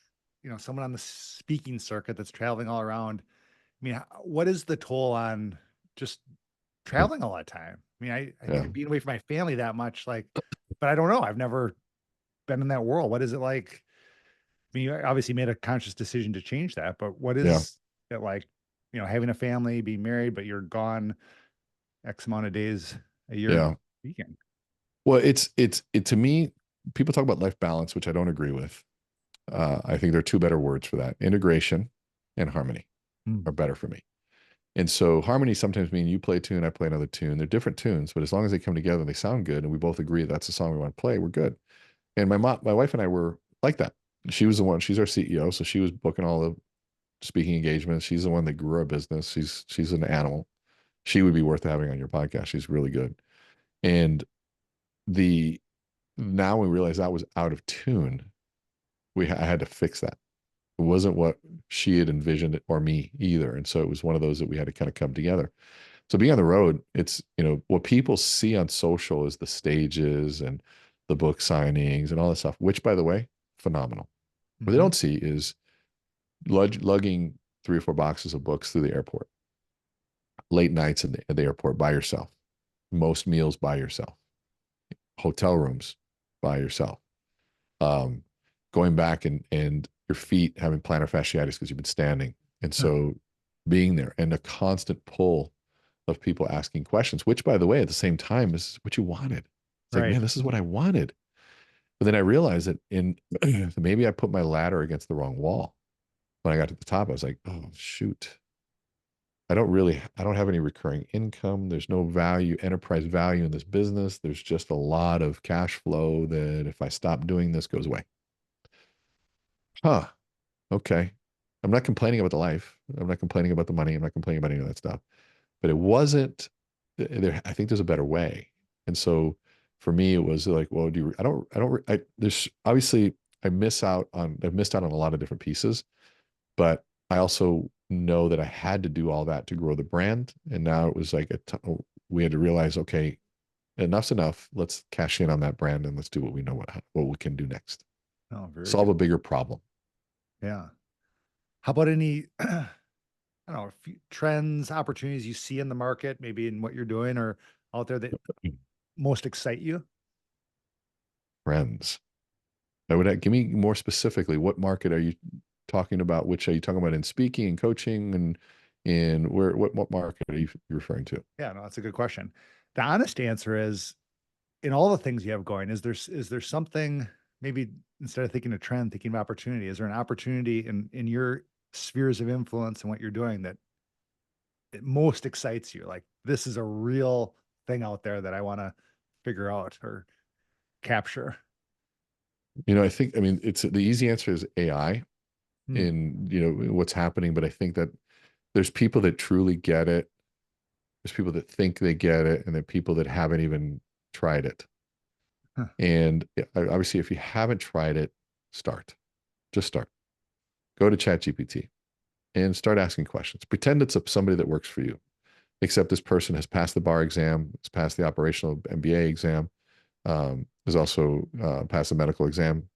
someone on the speaking circuit that's traveling all around. I mean, what is the toll on just traveling all that time? I mean, I think Yeah. of being away from my family that much, like, but I don't know. I've never been in that world. What is it like? I mean, you obviously made a conscious decision to change that, but what Yeah. is it like, having a family, being married, but you're gone X amount of days a year Yeah. speaking? Well, it to me, people talk about life balance, which I don't agree with. I think there are two better words for that. Integration and harmony Mm. are better for me. And so harmony sometimes means you play a tune, I play another tune. They're different tunes, but as long as they come together and they sound good, and we both agree that's the song we want to play, we're good. And my wife and I were like that. She was the one. She's our CEO, so she was booking all the speaking engagements. She's the one that grew our business. She's an animal. She would be worth having on your podcast. She's really good. And the now we realize that was out of tune. I had to fix that. It wasn't what she had envisioned it, or me either. And so it was one of those that we had to kind of come together. So being on the road, it's, what people see on social is the stages and the book signings and all that stuff, which, by the way, phenomenal. What they Hmm. don't see is lugging 3 or 4 boxes of books through the airport, late nights at the airport by yourself, most meals by yourself, hotel rooms by yourself, um, going back and your feet having plantar fasciitis because you've been standing. And so being there, and a constant pull of people asking questions, which, by the way, at the same time is what you wanted. It's like, Right. man, this is what I wanted. But then I realized that maybe I put my ladder against the wrong wall. When I got to the top, I was like, oh, shoot. I don't have any recurring income. There's no value, enterprise value in this business. There's just a lot of cash flow that if I stop doing this goes away. Huh. Okay. I'm not complaining about the life. I'm not complaining about the money. I'm not complaining about any of that stuff. But it wasn't there. I think there's a better way. And so for me, it was like, well, there's obviously I've missed out on a lot of different pieces, but I also know that I had to do all that to grow the brand. And now it was like we had to realize, okay, enough's enough. Let's cash in on that brand and let's do what we know what we can do next. Oh, very Solve good. a bigger problem. Yeah. How about any, I don't know, trends, opportunities you see in the market, maybe in what you're doing or out there that most excite you? Friends. Give me more specifically, what market are you talking about? Which are you talking about in speaking and coaching and in what market are you referring to? Yeah, no, that's a good question. The honest answer is in all the things you have going, is there something maybe instead of thinking a trend, thinking of opportunity, is there an opportunity in your spheres of influence and what you're doing that it most excites you? Like this is a real thing out there that I want to figure out or capture. I mean, it's the easy answer is AI Hmm. in, what's happening, but I think that there's people that truly get it. There's people that think they get it, and then people that haven't even tried it. Huh. And obviously, if you haven't tried it, start. Just start. Go to ChatGPT and start asking questions. Pretend it's somebody that works for you, except this person has passed the bar exam, has passed the operational MBA exam, has also passed the medical exam,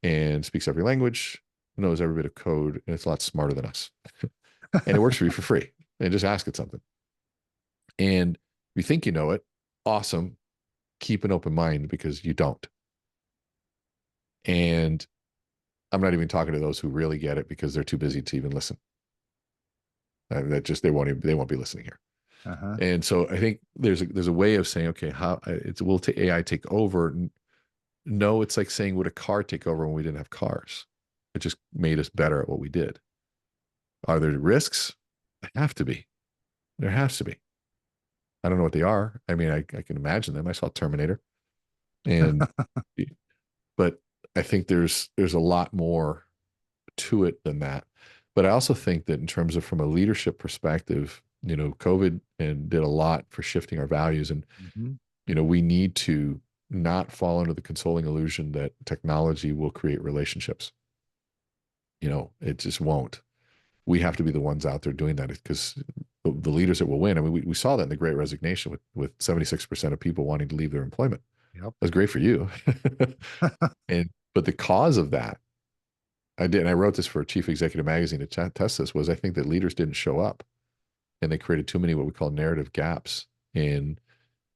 and speaks every language, knows every bit of code, and it's a lot smarter than us. And it works for you for free. And just ask it something. And if you think you know it, awesome. Keep an open mind because you don't. And I'm not even talking to those who really get it because they're too busy to even listen. That just they won't be listening here. Uh-huh. And so I think there's a way of saying, okay, how it's will AI take over? No, it's like saying, would a car take over when we didn't have cars? It just made us better at what we did. Are there risks? There have to be. There has to be. I don't know what they are. I mean, I can imagine them. I saw Terminator, and but I think there's a lot more to it than that. But I also think that in terms of from a leadership perspective, COVID and did a lot for shifting our values, and Mhm. we need to not fall under the consoling illusion that technology will create relationships. It just won't. We have to be the ones out there doing that because the leaders that will win. I mean, we saw that in the Great Resignation with 76% of people wanting to leave their employment. Yep. That's great for you. But the cause of that, and I wrote this for Chief Executive Magazine to test this, was I think that leaders didn't show up and they created too many what we call narrative gaps. And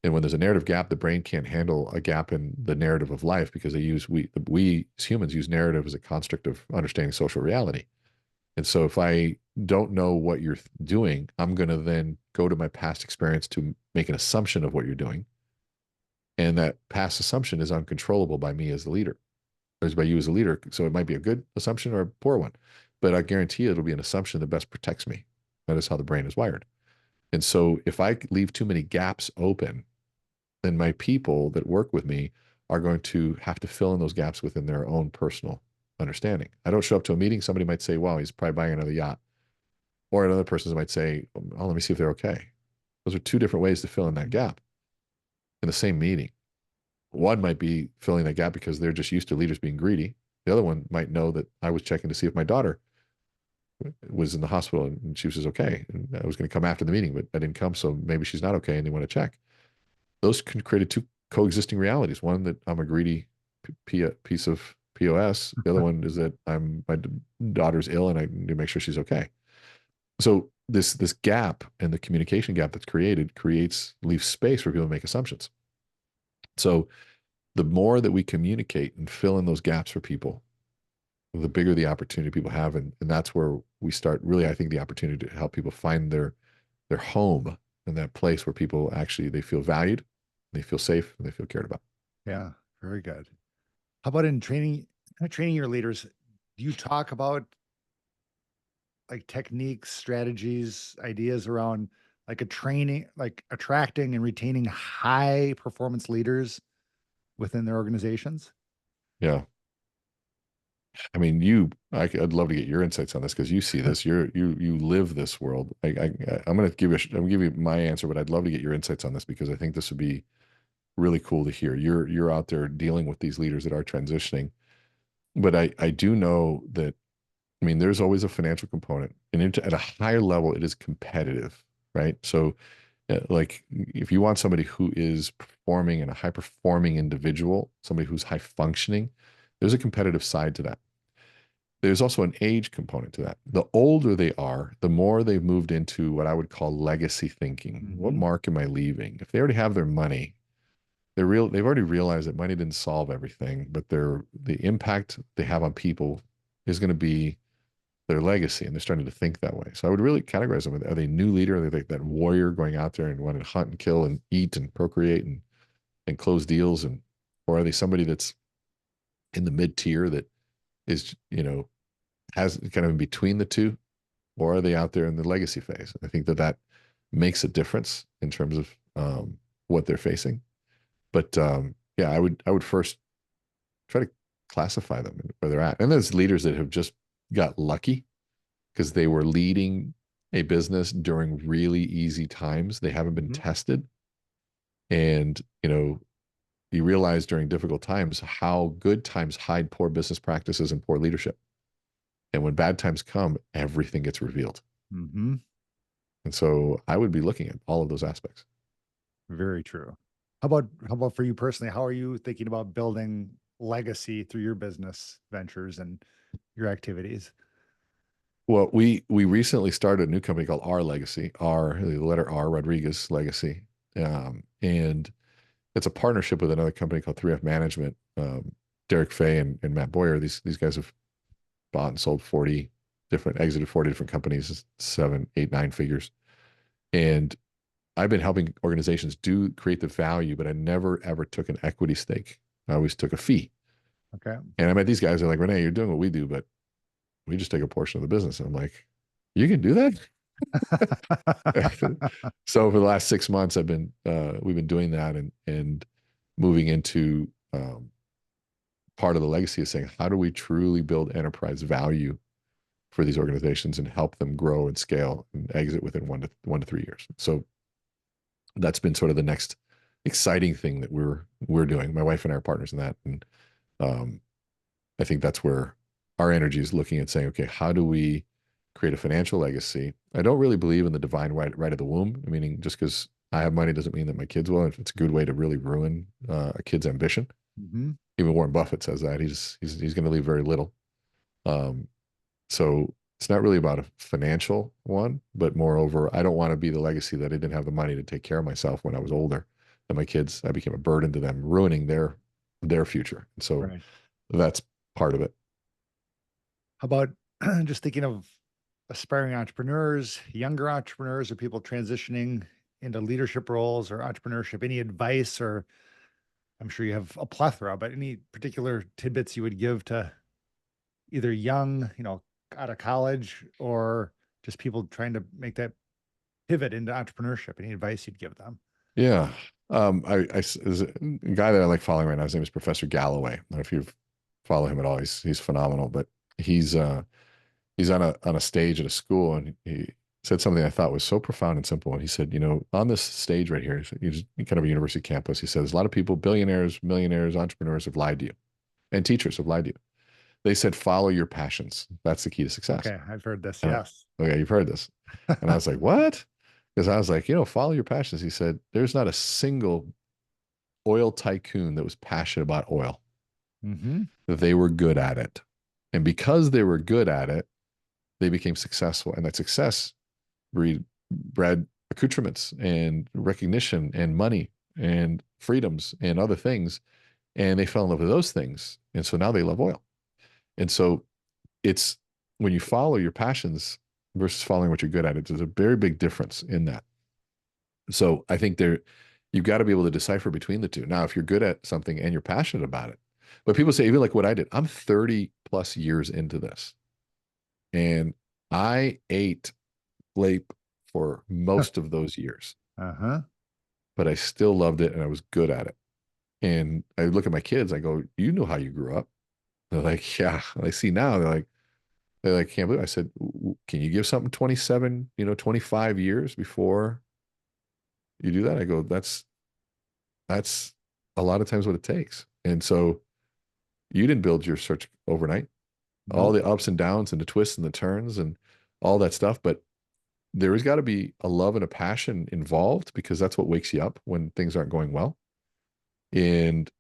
when there's a narrative gap, the brain can't handle a gap in the narrative of life because we as humans use narrative as a construct of understanding social reality. And so if I don't know what you're doing, I'm going to then go to my past experience to make an assumption of what you're doing. And that past assumption is uncontrollable by me as the leader, or by you as a leader. So it might be a good assumption or a poor one, but I guarantee it'll be an assumption that best protects me. That is how the brain is wired. And so if I leave too many gaps open, then my people that work with me are going to have to fill in those gaps within their own personal understanding. I don't show up to a meeting. Somebody might say, wow, he's probably buying another yacht. Or another person might say, oh, let me see if they're okay. Those are two different ways to fill in that gap in the same meeting. One might be filling that gap because they're just used to leaders being greedy. The other one might know that I was checking to see if my daughter was in the hospital and she was okay. And I was going to come after the meeting, but I didn't come. So maybe she's not okay and they want to check. Those can create two coexisting realities. One that I'm a greedy piece of POS. The other one is that my daughter's ill and I need to make sure she's okay. So this gap and the communication gap that's leaves space for people to make assumptions. So the more that we communicate and fill in those gaps for people, the bigger the opportunity people have, and that's where we start really, I think, the opportunity to help people find their home and that place where people actually they feel valued, they feel safe, and they feel cared about. Yeah, very good. How about in training your leaders? Do you talk about like techniques, strategies, ideas around like a training, like attracting and retaining high performance leaders within their organizations? Yeah. I mean, I'd love to get your insights on this because you see this, you live this world. I'm going to I'm gonna give you my answer, but I'd love to get your insights on this because I think this would be really cool to hear. You're out there dealing with these leaders that are transitioning, but I do know that, I mean, there's always a financial component, and at a higher level, it is competitive, right? So, like, if you want somebody who is performing and a high performing individual, somebody who's high functioning, there's a competitive side to that. There's also an age component to that. The older they are, the more they've moved into what I would call legacy thinking. What Hmm. mark am I leaving? If they already have their money, they've already realized that money didn't solve everything, but the impact they have on people is going to be their legacy, and they're starting to think that way. So I would really categorize them. Are they new leader? Are they like that warrior going out there and wanting to hunt and kill and eat and procreate and close deals? Or are they somebody that's in the mid tier that is, has kind of in between the two? Or are they out there in the legacy phase? I think that makes a difference in terms of what they're facing. But yeah, I would first try to classify them where they're at. And there's leaders that have just got lucky because they were leading a business during really easy times. They haven't been Hmm. tested. And, you realize during difficult times how good times hide poor business practices and poor leadership. And when bad times come, everything gets revealed. Hmm. And so I would be looking at all of those aspects. Very true. How about for you personally? How are you thinking about building legacy through your business ventures and your activities? Well, we recently started a new company called R Legacy, the letter R, Rodriguez Legacy. And it's a partnership with another company called 3F Management. Derek Fay and Matt Boyer, these guys have bought and sold exited 40 different companies, 7, 8, 9 figures. And I've been helping organizations create the value, but I never ever took an equity stake. I always took a fee. Okay. And I met these guys, they're like, Rene, you're doing what we do, but we just take a portion of the business. And I'm like, you can do that? So for the last 6 months, we've been doing that and moving into part of the legacy is saying, how do we truly build enterprise value for these organizations and help them grow and scale and exit within 1 to 3 years? So that's been sort of the next exciting thing that we're doing. My wife and I are partners in that, and um, I think that's where our energy is looking at saying, okay, how do we create a financial legacy? I don't really believe in the divine right of the womb. Meaning, just because I have money doesn't mean that my kids will. It's a good way to really ruin a kid's ambition. Hmm. Even Warren Buffett says that he's going to leave very little. Um, so it's not really about a financial one, but moreover, I don't want to be the legacy that I didn't have the money to take care of myself when I was older. And my kids, I became a burden to them, ruining their future. And so Right. that's part of it. How about just thinking of aspiring entrepreneurs, younger entrepreneurs, or people transitioning into leadership roles or entrepreneurship? Any advice, or I'm sure you have a plethora, but any particular tidbits you would give to either young, out of college, or just people trying to make that pivot into entrepreneurship? Any advice you'd give them? Yeah. There's a guy that I like following right now. His name is Professor Galloway. I don't know if you follow him at all. He's phenomenal, but he's he's on a stage at a school, and he said something I thought was so profound and simple. And he said, on this stage right here, he's kind of a university campus. He says, a lot of people, billionaires, millionaires, entrepreneurs have lied to you, and teachers have lied to you. They said, follow your passions. That's the key to success. Okay, I've heard this. And Yes. okay, you've heard this. And I was like, what? Because I was like, follow your passions. He said, there's not a single oil tycoon that was passionate about oil. Hmm. They were good at it. And because they were good at it, they became successful. And that success bred accoutrements and recognition and money and freedoms and other things. And they fell in love with those things. And so now they love oil. And so it's when you follow your passions versus following what you're good at, there's a very big difference in that. So I think you've got to be able to decipher between the two. Now, if you're good at something and you're passionate about it, but people say, even like what I did, I'm 30 plus years into this, and I ate grape for most of those years, Uh-huh. but I still loved it and I was good at it. And I look at my kids, I go, you know how you grew up. They're like, yeah. And I see now, they're like, can't believe it. I said, can you give something 27, 25 years before you do that? I go, that's a lot of times what it takes. And so you didn't build your search overnight, all Nope. the ups and downs and the twists and the turns and all that stuff. But there has got to be a love and a passion involved, because that's what wakes you up when things aren't going well. And,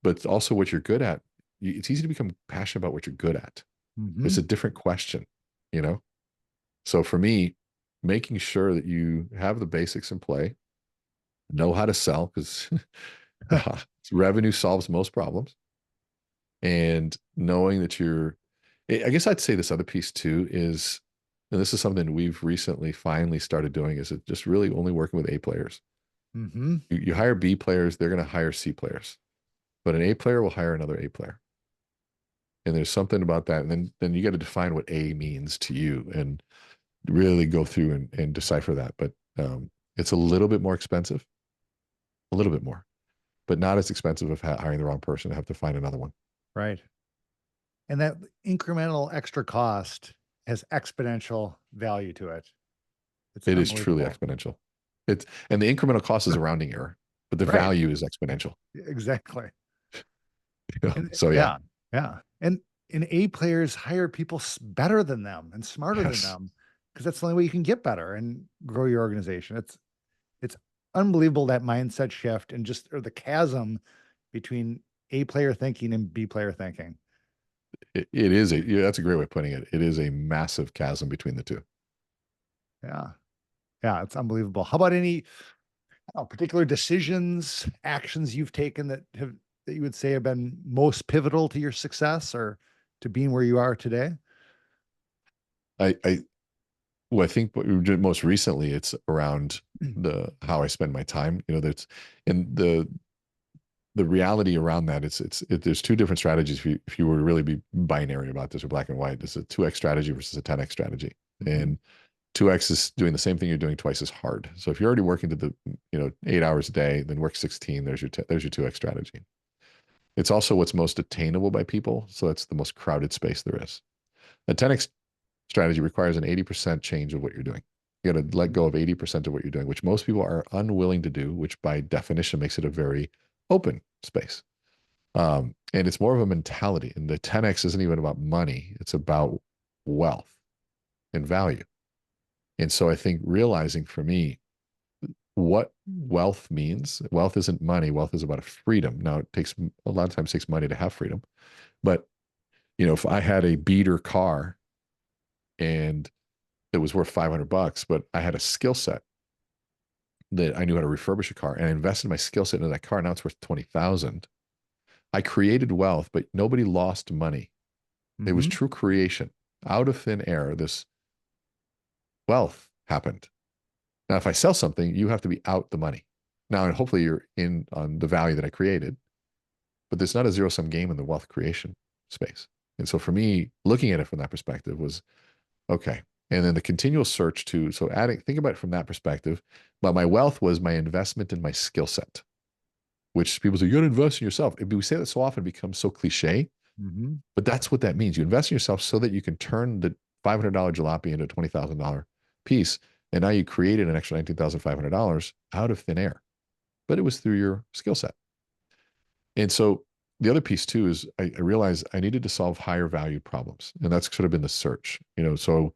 but also what you're good at. It's easy to become passionate about what you're good at. It's Mm-hmm. a different question, you know? So for me, making sure that you have the basics in play, know how to sell, because revenue solves most problems, and knowing that I guess I'd say this other piece too is, and this is something we've recently finally started doing, is it just really only working with A players. Mm-hmm. You hire B players, they're going to hire C players, but an A player will hire another A player. And there's something about that. And then you got to define what A means to you and really go through and decipher that. But it's a little bit more expensive, a little bit more, but not as expensive of hiring the wrong person to have to find another one. Right. And that incremental extra cost has exponential value to it. It's It is truly unbelievable. exponential. And the incremental cost is a rounding error, but the Right. value is exponential. Exactly. And So yeah, yeah, yeah. And A players hire people better than them and smarter than yes, them, because that's the only way you can get better and grow your organization. It's unbelievable, that mindset shift, and just, or the chasm between A player thinking and B player thinking. it is yeah, that's a great way of putting it. It is a massive chasm between the two. Yeah. Yeah, it's unbelievable. How about any particular decisions, actions you've taken that you would say have been most pivotal to your success or to being where you are today? I well, I think most recently it's around the how I spend my time. That's and the reality around that. There's two different strategies. If you were to really be binary about this, or black and white, it's a 2x strategy versus a 10x strategy. Mhm. And 2x is doing the same thing you're doing twice as hard. So if you're already working to the 8 hours a day, then work 16. There's your 2x strategy. It's also what's most attainable by people. So it's the most crowded space there is. A 10x strategy requires an 80% change of what you're doing. You got to let go of 80% of what you're doing, which most people are unwilling to do, which by definition makes it a very open space. And it's more of a mentality. And the 10x isn't even about money, it's about wealth and value. And so I think realizing for me what wealth means, wealth isn't money, wealth is about a freedom. Now, it takes a lot of times takes money to have freedom. But, if I had a beater car and it was worth $500, but I had a skill set that I knew how to refurbish a car, and I invested my skill set into that car. Now it's worth 20,000. I created wealth, but nobody lost money. It was Mhm. true creation. Out of thin air, this wealth happened. Now, if I sell something, you have to be out the money. Now, and hopefully you're in on the value that I created, but there's not a zero sum game in the wealth creation space. And so for me, looking at it from that perspective was okay. And then the continual search to, so think about it from that perspective. But my wealth was my investment in my skill set, which people say, you got to invest in yourself. We say that so often, it becomes so cliche, Mhm. but that's what that means. You invest in yourself so that you can turn the $500 jalopy into a $20,000 piece. And now you created an extra $19,500 out of thin air, but it was through your skill set. And so the other piece too is I realized I needed to solve higher value problems. And that's sort of been the search, so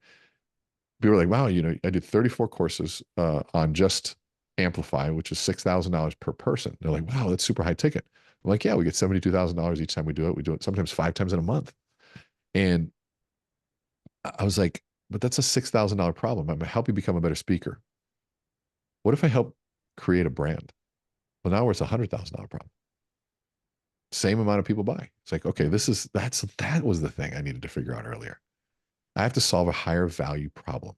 people were like, wow, I did 34 courses on just Amplify, which is $6,000 per person. They're like, wow, that's super high ticket. I'm like, yeah, we get $72,000 each time we do it. We do it sometimes 5 times in a month. And I was like, but that's a $6,000 problem. I'm going to help you become a better speaker. What if I help create a brand? Well, now it's a $100,000 problem. Same amount of people buy. It's like, okay, that was the thing I needed to figure out earlier. I have to solve a higher value problem.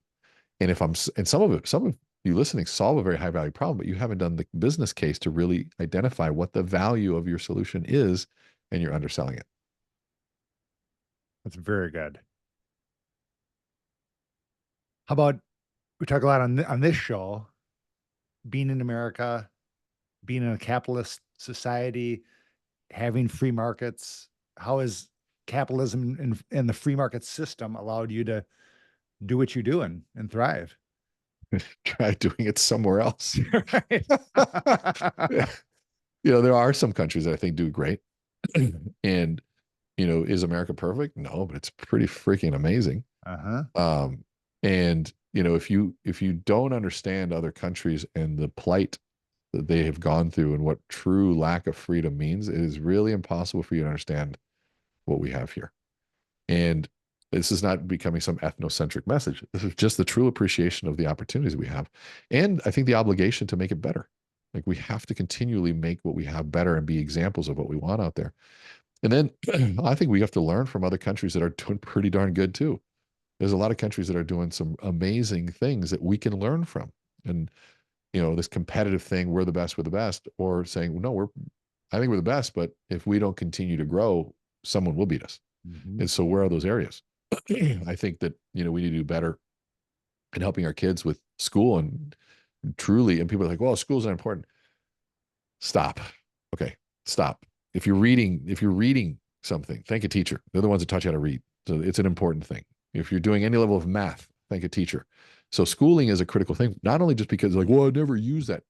And if I'm, and some of you listening solve a very high value problem, but you haven't done the business case to really identify what the value of your solution is, and you're underselling it. That's very good. How about we talk a lot on on this show, being in America, being in a capitalist society, having free markets. How has capitalism and the free market system allowed you to do what you do and thrive? Try doing it somewhere else. Right. There are some countries that I think do great. And, is America perfect? No, but it's pretty freaking amazing. Uh-huh. Um, and if you don't understand other countries and the plight that they have gone through and what true lack of freedom means, it is really impossible for you to understand what we have here. And this is not becoming some ethnocentric message. This is just the true appreciation of the opportunities we have. And I think the obligation to make it better. Like, we have to continually make what we have better and be examples of what we want out there. And then I think we have to learn from other countries that are doing pretty darn good too. There's a lot of countries that are doing some amazing things that we can learn from. And, this competitive thing, we're the best, or saying, no, I think we're the best, but if we don't continue to grow, someone will beat us. Mhm. And so where are those areas? I think that, we need to do better in helping our kids with school, and truly, and people are like, well, school's not important. Stop. Okay. Stop. If you're reading something, thank a teacher. They're the ones that taught you how to read. So it's an important thing. If you're doing any level of math, thank a teacher. So schooling is a critical thing, not only just because like, well, I never use that.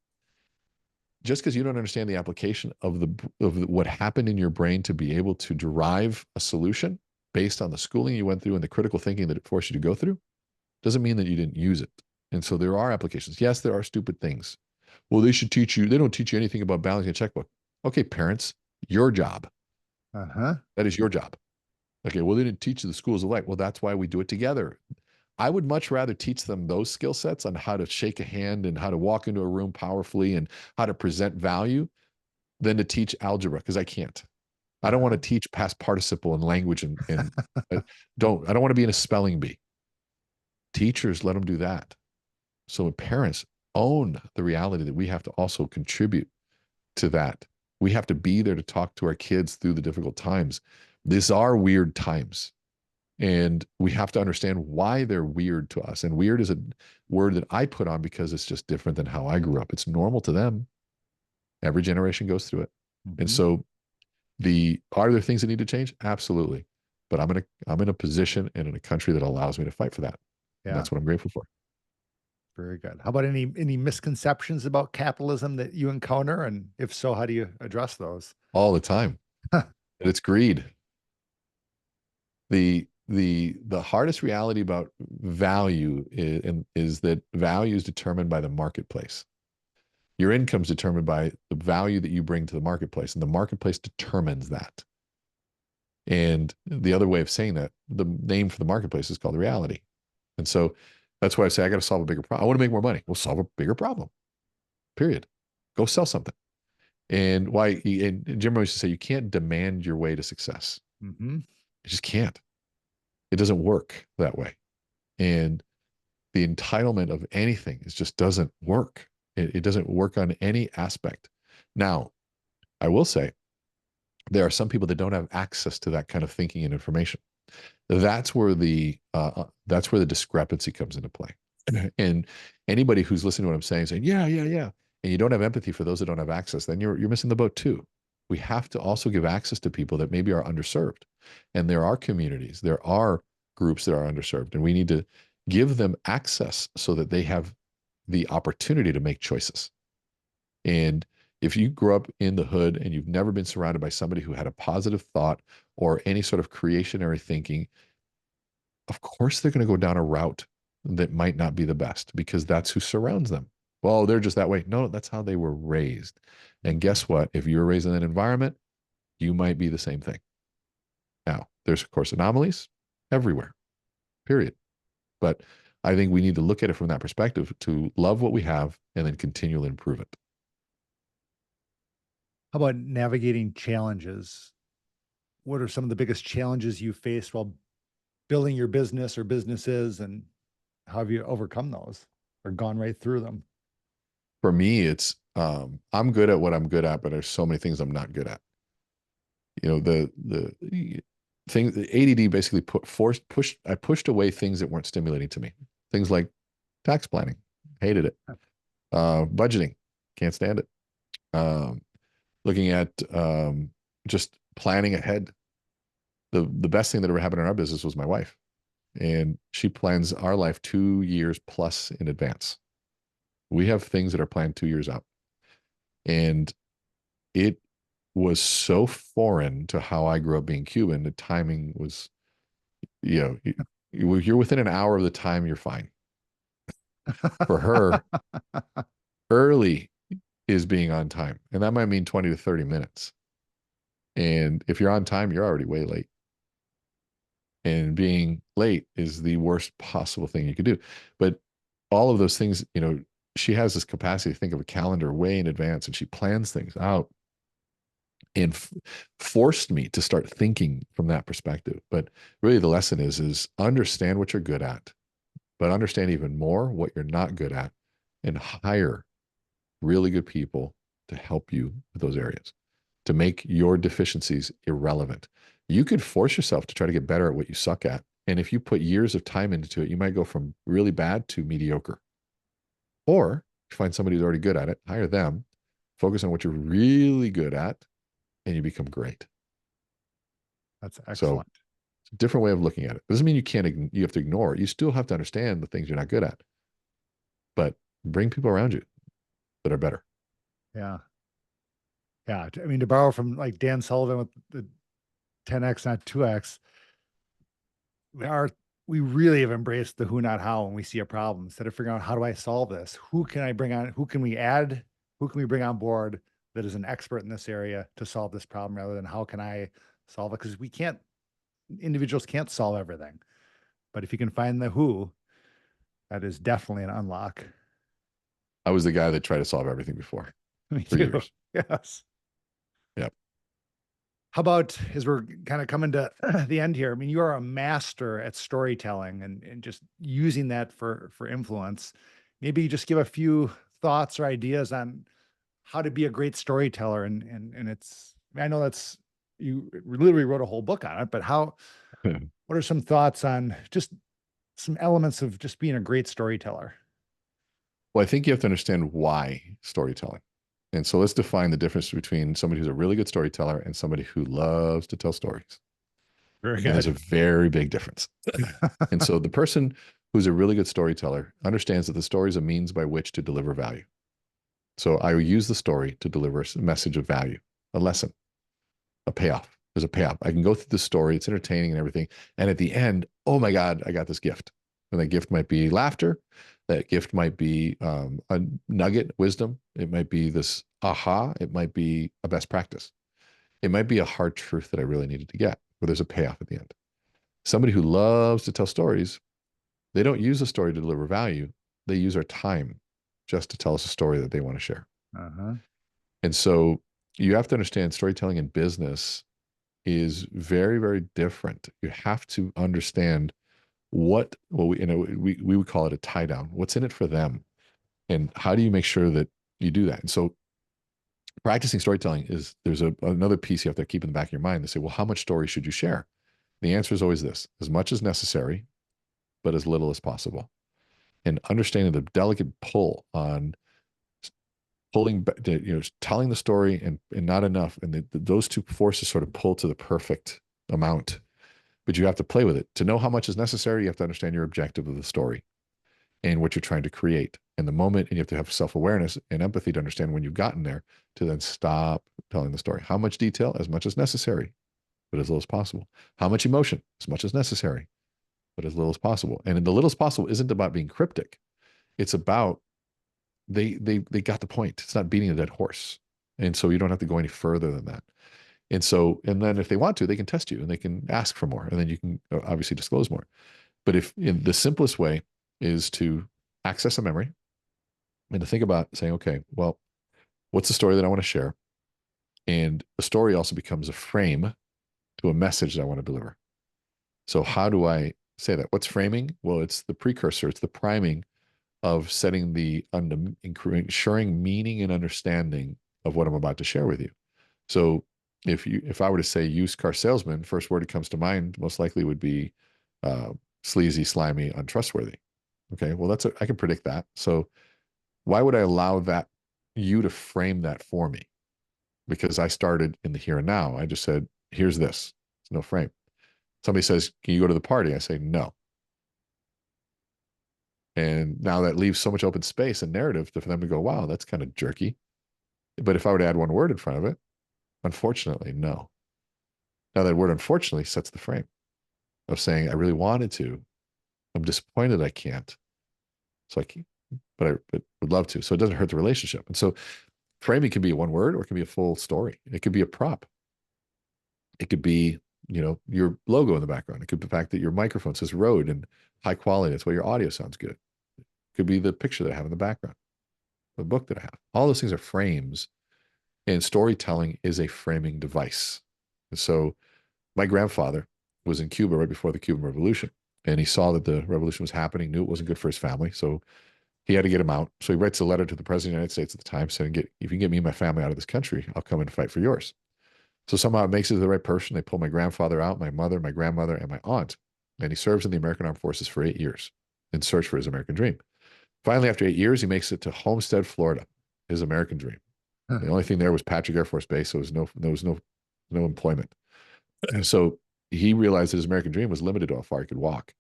Just because you don't understand the application of what happened in your brain to be able to derive a solution based on the schooling you went through and the critical thinking that it forced you to go through, doesn't mean that you didn't use it. And so there are applications. Yes, there are stupid things. Well, they don't teach you anything about balancing a checkbook. Okay, parents, your job. Uh-huh. That is your job. Okay, well, they didn't teach you the schools of life. Well, that's why we do it together. I would much rather teach them those skill sets on how to shake a hand and how to walk into a room powerfully and how to present value than to teach algebra, because I can't. I don't want to Uh-huh. teach past participle and language, and I don't want to be in a spelling bee. Teachers, let them do that. So parents, own the reality that we have to also contribute to that. We have to be there to talk to our kids through the difficult times. These are weird times, and we have to understand why they're weird to us. And weird is a word that I put on because it's just different than how I grew up. It's normal to them. Every generation goes through it. And Mhm. so are there things that need to change? Absolutely. But I'm in a position and in a country that allows me to fight for that. And Yeah. that's what I'm grateful for. Very good. How about any misconceptions about capitalism that you encounter? And if so, how do you address those? All the time. And it's greed. The hardest reality about value is that value is determined by the marketplace. Your income is determined by the value that you bring to the marketplace, and the marketplace determines that. And the other way of saying that, the name for the marketplace is called the reality. And so that's why I say I got to solve a bigger problem. I want to make more money. We'll solve a bigger problem. Period. Go sell something. And Jim used to say, you can't demand your way to success. Hmm. You just can't. It doesn't work that way. And the entitlement of anything just doesn't work. It doesn't work on any aspect. Now, I will say there are some people that don't have access to that kind of thinking and information. That's where the discrepancy comes into play. And anybody who's listening to what I'm saying, yeah, yeah, yeah, and you don't have empathy for those that don't have access, then you're missing the boat too. We have to also give access to people that maybe are underserved, and there are communities, there are groups that are underserved, and we need to give them access so that they have the opportunity to make choices. And if you grew up in the hood and you've never been surrounded by somebody who had a positive thought or any sort of creationary thinking, of course they're going to go down a route that might not be the best because that's who surrounds them. Well, they're just that way. No, that's how they were raised. And Hmm. guess what? If you were raised in that environment, you might be the same thing. Now, there's of course anomalies everywhere, period. But I think we need to look at it from that perspective to love what we have and then continually improve it. How about navigating challenges? What are some of the biggest challenges you faced while building your business or businesses, and how have you overcome those or gone right through them? For me, it's I'm good at what I'm good at, but there's so many things I'm not good at. You know, the thing, the ADD basically I pushed away things that weren't stimulating to me. Things like tax planning, hated it. Budgeting, can't stand it. Um, Looking at just planning ahead. The best thing that ever happened in our business was my wife, and she plans our life 2 years plus in advance. We have things that are planned 2 years out, and it was so foreign to how I grew up being Cuban. The timing was, you know, you're within an hour of the time, you're fine. For her, early is being on time, and that might mean 20 to 30 minutes. And if you're on time, you're already way late. And being late is the worst possible thing you could do. But all of those things, you know, she has this capacity to think of a calendar way in advance, and she plans things out and forced me to start thinking from that perspective. But really the lesson is understand what you're good at, but understand even more what you're not good at, and hire really good people to help you with those areas, to make your deficiencies irrelevant. You could force yourself to try to get better at what you suck at. And if you put years of time into it, you might go from really bad to mediocre. Or find somebody who's already good at it, hire them, focus on what you're really good at, and you become great. That's So excellent. it's a different way of looking at it. It doesn't mean you have to ignore it. You still have to understand the things you're not good at, but bring people around you that are better. Yeah. Yeah. I mean, to borrow from like Dan Sullivan with the 10x, not 2x, we are, we really have embraced the who, not how when we see a problem. Instead of figuring out how do I solve this? Who can I bring on? Who can we add? Who can we bring on board that is an expert in this area to solve this problem rather than how can I solve it? Because we can't, individuals can't solve everything. But if you can find the who, that is definitely an unlock. I was the guy that tried to solve everything before Me for too. years. Yes. Yep. How about as we're kind of coming to the end here? I mean, you are a master at storytelling and just using that for influence. Maybe just give a few thoughts or ideas on how to be a great storyteller. And it's, I know that's, you literally wrote a whole book on it, but how, what are some thoughts on just some elements of just being a great storyteller? Well, I think you have to understand why storytelling. And so let's define the difference between somebody who's a really good storyteller and somebody who loves to tell stories. Very And there's a good. very big difference. And so the person who's a really good storyteller understands that the story is a means by which to deliver value. So I will use the story to deliver a message of value, a lesson, a payoff. There's a payoff. I can go through the story, it's entertaining and everything. And at the end, oh my God, I got this gift. And that gift might be laughter. That gift might be a nugget, wisdom. It might be this aha. It might be a best practice. It might be a hard truth that I really needed to get, where there's a payoff at the end. Somebody who loves to tell stories, they don't use a story to deliver value. They use our time just to tell us a story that they want to share. Uh-huh. And so you have to understand storytelling in business is very, very different. You have to understand well, we would call it a tie down. What's in it for them? And how do you make sure that you do that? And so practicing storytelling is another piece you have to keep in the back of your mind. They say, well, how much story should you share? The answer is always this: as much as necessary, but as little as possible. And understanding the delicate pull on pulling back, telling the story and not enough. And those two forces sort of pull to the perfect amount, but you have to play with it. To know how much is necessary, you have to understand your objective of the story and what you're trying to create in the moment. And you have to have self-awareness and empathy to understand when you've gotten there to then stop telling the story. How much detail? As much as necessary, but as little as possible. How much emotion? As much as necessary, but as little as possible. And the little as possible isn't about being cryptic. It's about they got the point. It's not beating a dead horse. And so you don't have to go any further than that. And then if they want to, they can test you and they can ask for more. And then you can obviously disclose more. But if in the simplest way is to access a memory and to think about saying, okay, well, what's the story that I want to share? And the story also becomes a frame to a message that I want to deliver. So how do I say that? What's framing? Well, it's the precursor, it's the priming of setting the ensuring meaning and understanding of what I'm about to share with you. So if I were to say used car salesman, first word that comes to mind most likely would be uh, sleazy, slimy, untrustworthy. Okay, well I can predict that. So why would I allow that you to frame that for me? Because I started in the here and now. I just said, here's this. It's no frame. Somebody says, can you go to the party? I say, no. And now that leaves so much open space and narrative for them to go, wow, that's kind of jerky. But if I were to add one word in front of it, unfortunately, no. Now that word unfortunately sets the frame of saying, I really wanted to. I'm disappointed I can't. So I can't, but would love to. So it doesn't hurt the relationship. And so framing can be one word or it can be a full story. It could be a prop. It could be, your logo in the background. It could be the fact that your microphone says Rode and high quality. That's why your audio sounds good. It could be the picture that I have in the background, the book that I have. All those things are frames, and storytelling is a framing device. And so my grandfather was in Cuba right before the Cuban Revolution, and he saw that the revolution was happening, knew it wasn't good for his family. So he had to get him out. So he writes a letter to the president of the United States at the time saying, if you can get me and my family out of this country, I'll come and fight for yours. So somehow it makes it to the right person. They pull my grandfather out, my mother, my grandmother, and my aunt. And he serves in the American Armed Forces for 8 years in search for his American dream. Finally, after 8 years, he makes it to Homestead, Florida, his American dream. Huh. The only thing there was Patrick Air Force Base, so there was no employment. And so he realized that his American dream was limited to how far he could walk.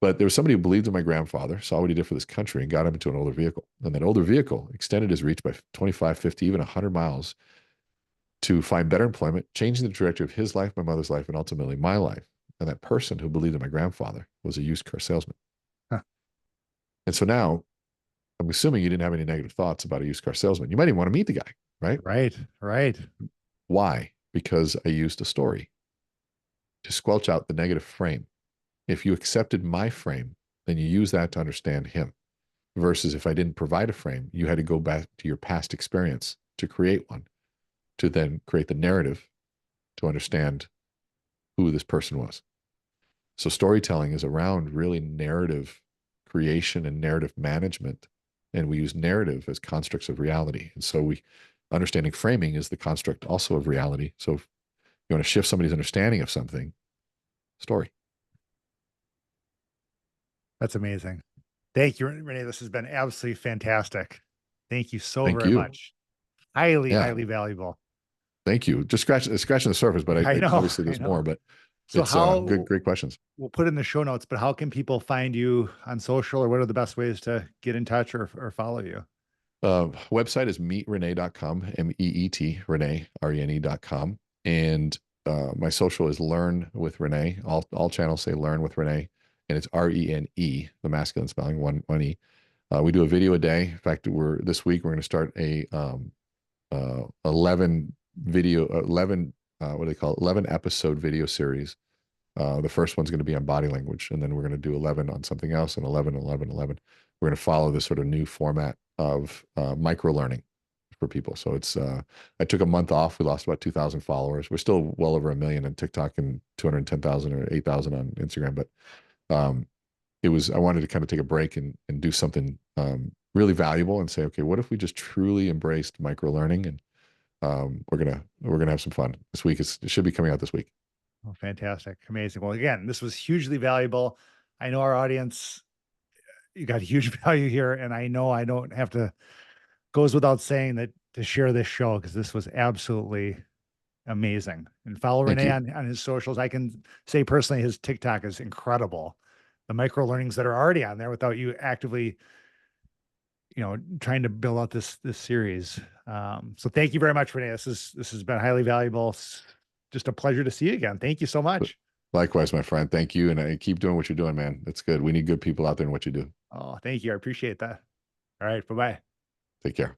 But there was somebody who believed in my grandfather, saw what he did for this country, and got him into an older vehicle. And that older vehicle extended his reach by 25, 50, even 100 miles to find better employment, changing the trajectory of his life, my mother's life, and ultimately my life. And that person who believed in my grandfather was a used car salesman. Huh. And so now I'm assuming you didn't have any negative thoughts about a used car salesman. You might even want to meet the guy, right? Right, right. Why? Because I used a story to squelch out the negative frame. If you accepted my frame, then you use that to understand him. Versus if I didn't provide a frame, you had to go back to your past experience to create one, to then create the narrative to understand who this person was. So storytelling is around really narrative creation and narrative management. And we use narrative as constructs of reality. And so understanding framing is the construct also of reality. So if you want to shift somebody's understanding of something, story. That's amazing. Thank you, Renee. This has been absolutely fantastic. Thank you so Thank very you. much. Highly, Yeah. highly valuable. Thank you. Just scratching the surface, but I know, obviously I there's more, know. but So it's how great questions. we'll put it in the show notes, but how can people find you on social, or what are the best ways to get in touch or follow you? Website is meetrene.com, MEET, Rene, RENE.com. And my social is Learn with Rene. All channels say Learn with Rene, and it's RENE, the masculine spelling, one E. We do a video a day. In fact, this week we're going to start a 11 what do they call it? 11 episode video series. The first one's going to be on body language, and then we're going to do 11 on something else, and 11, 11, 11. We're going to follow this sort of new format of micro learning for people. So I took a month off. We lost about 2,000 followers. We're still well over 1 million on TikTok and 210,000 or 8,000 on Instagram. But I wanted to kind of take a break and do something really valuable and say, okay, what if we just truly embraced micro learning? And we're gonna have some fun this week. It should be coming out this week. Oh, fantastic. Amazing. Well, again, this was hugely valuable. I know our audience, you got huge value here. And I know I don't have to, goes without saying that to share this show, because this was absolutely amazing. And follow Thank Rene you. on his socials. I can say personally, his TikTok is incredible. The micro learnings that are already on there without you actively, trying to build out this series. So thank you very much, Rene. This has been highly valuable. It's just a pleasure to see you again. Thank you so much. Likewise, my friend. Thank you, and I keep doing what you're doing, man. That's good. We need good people out there in what you do. Oh, thank you. I appreciate that. All right. Bye-bye. Take care.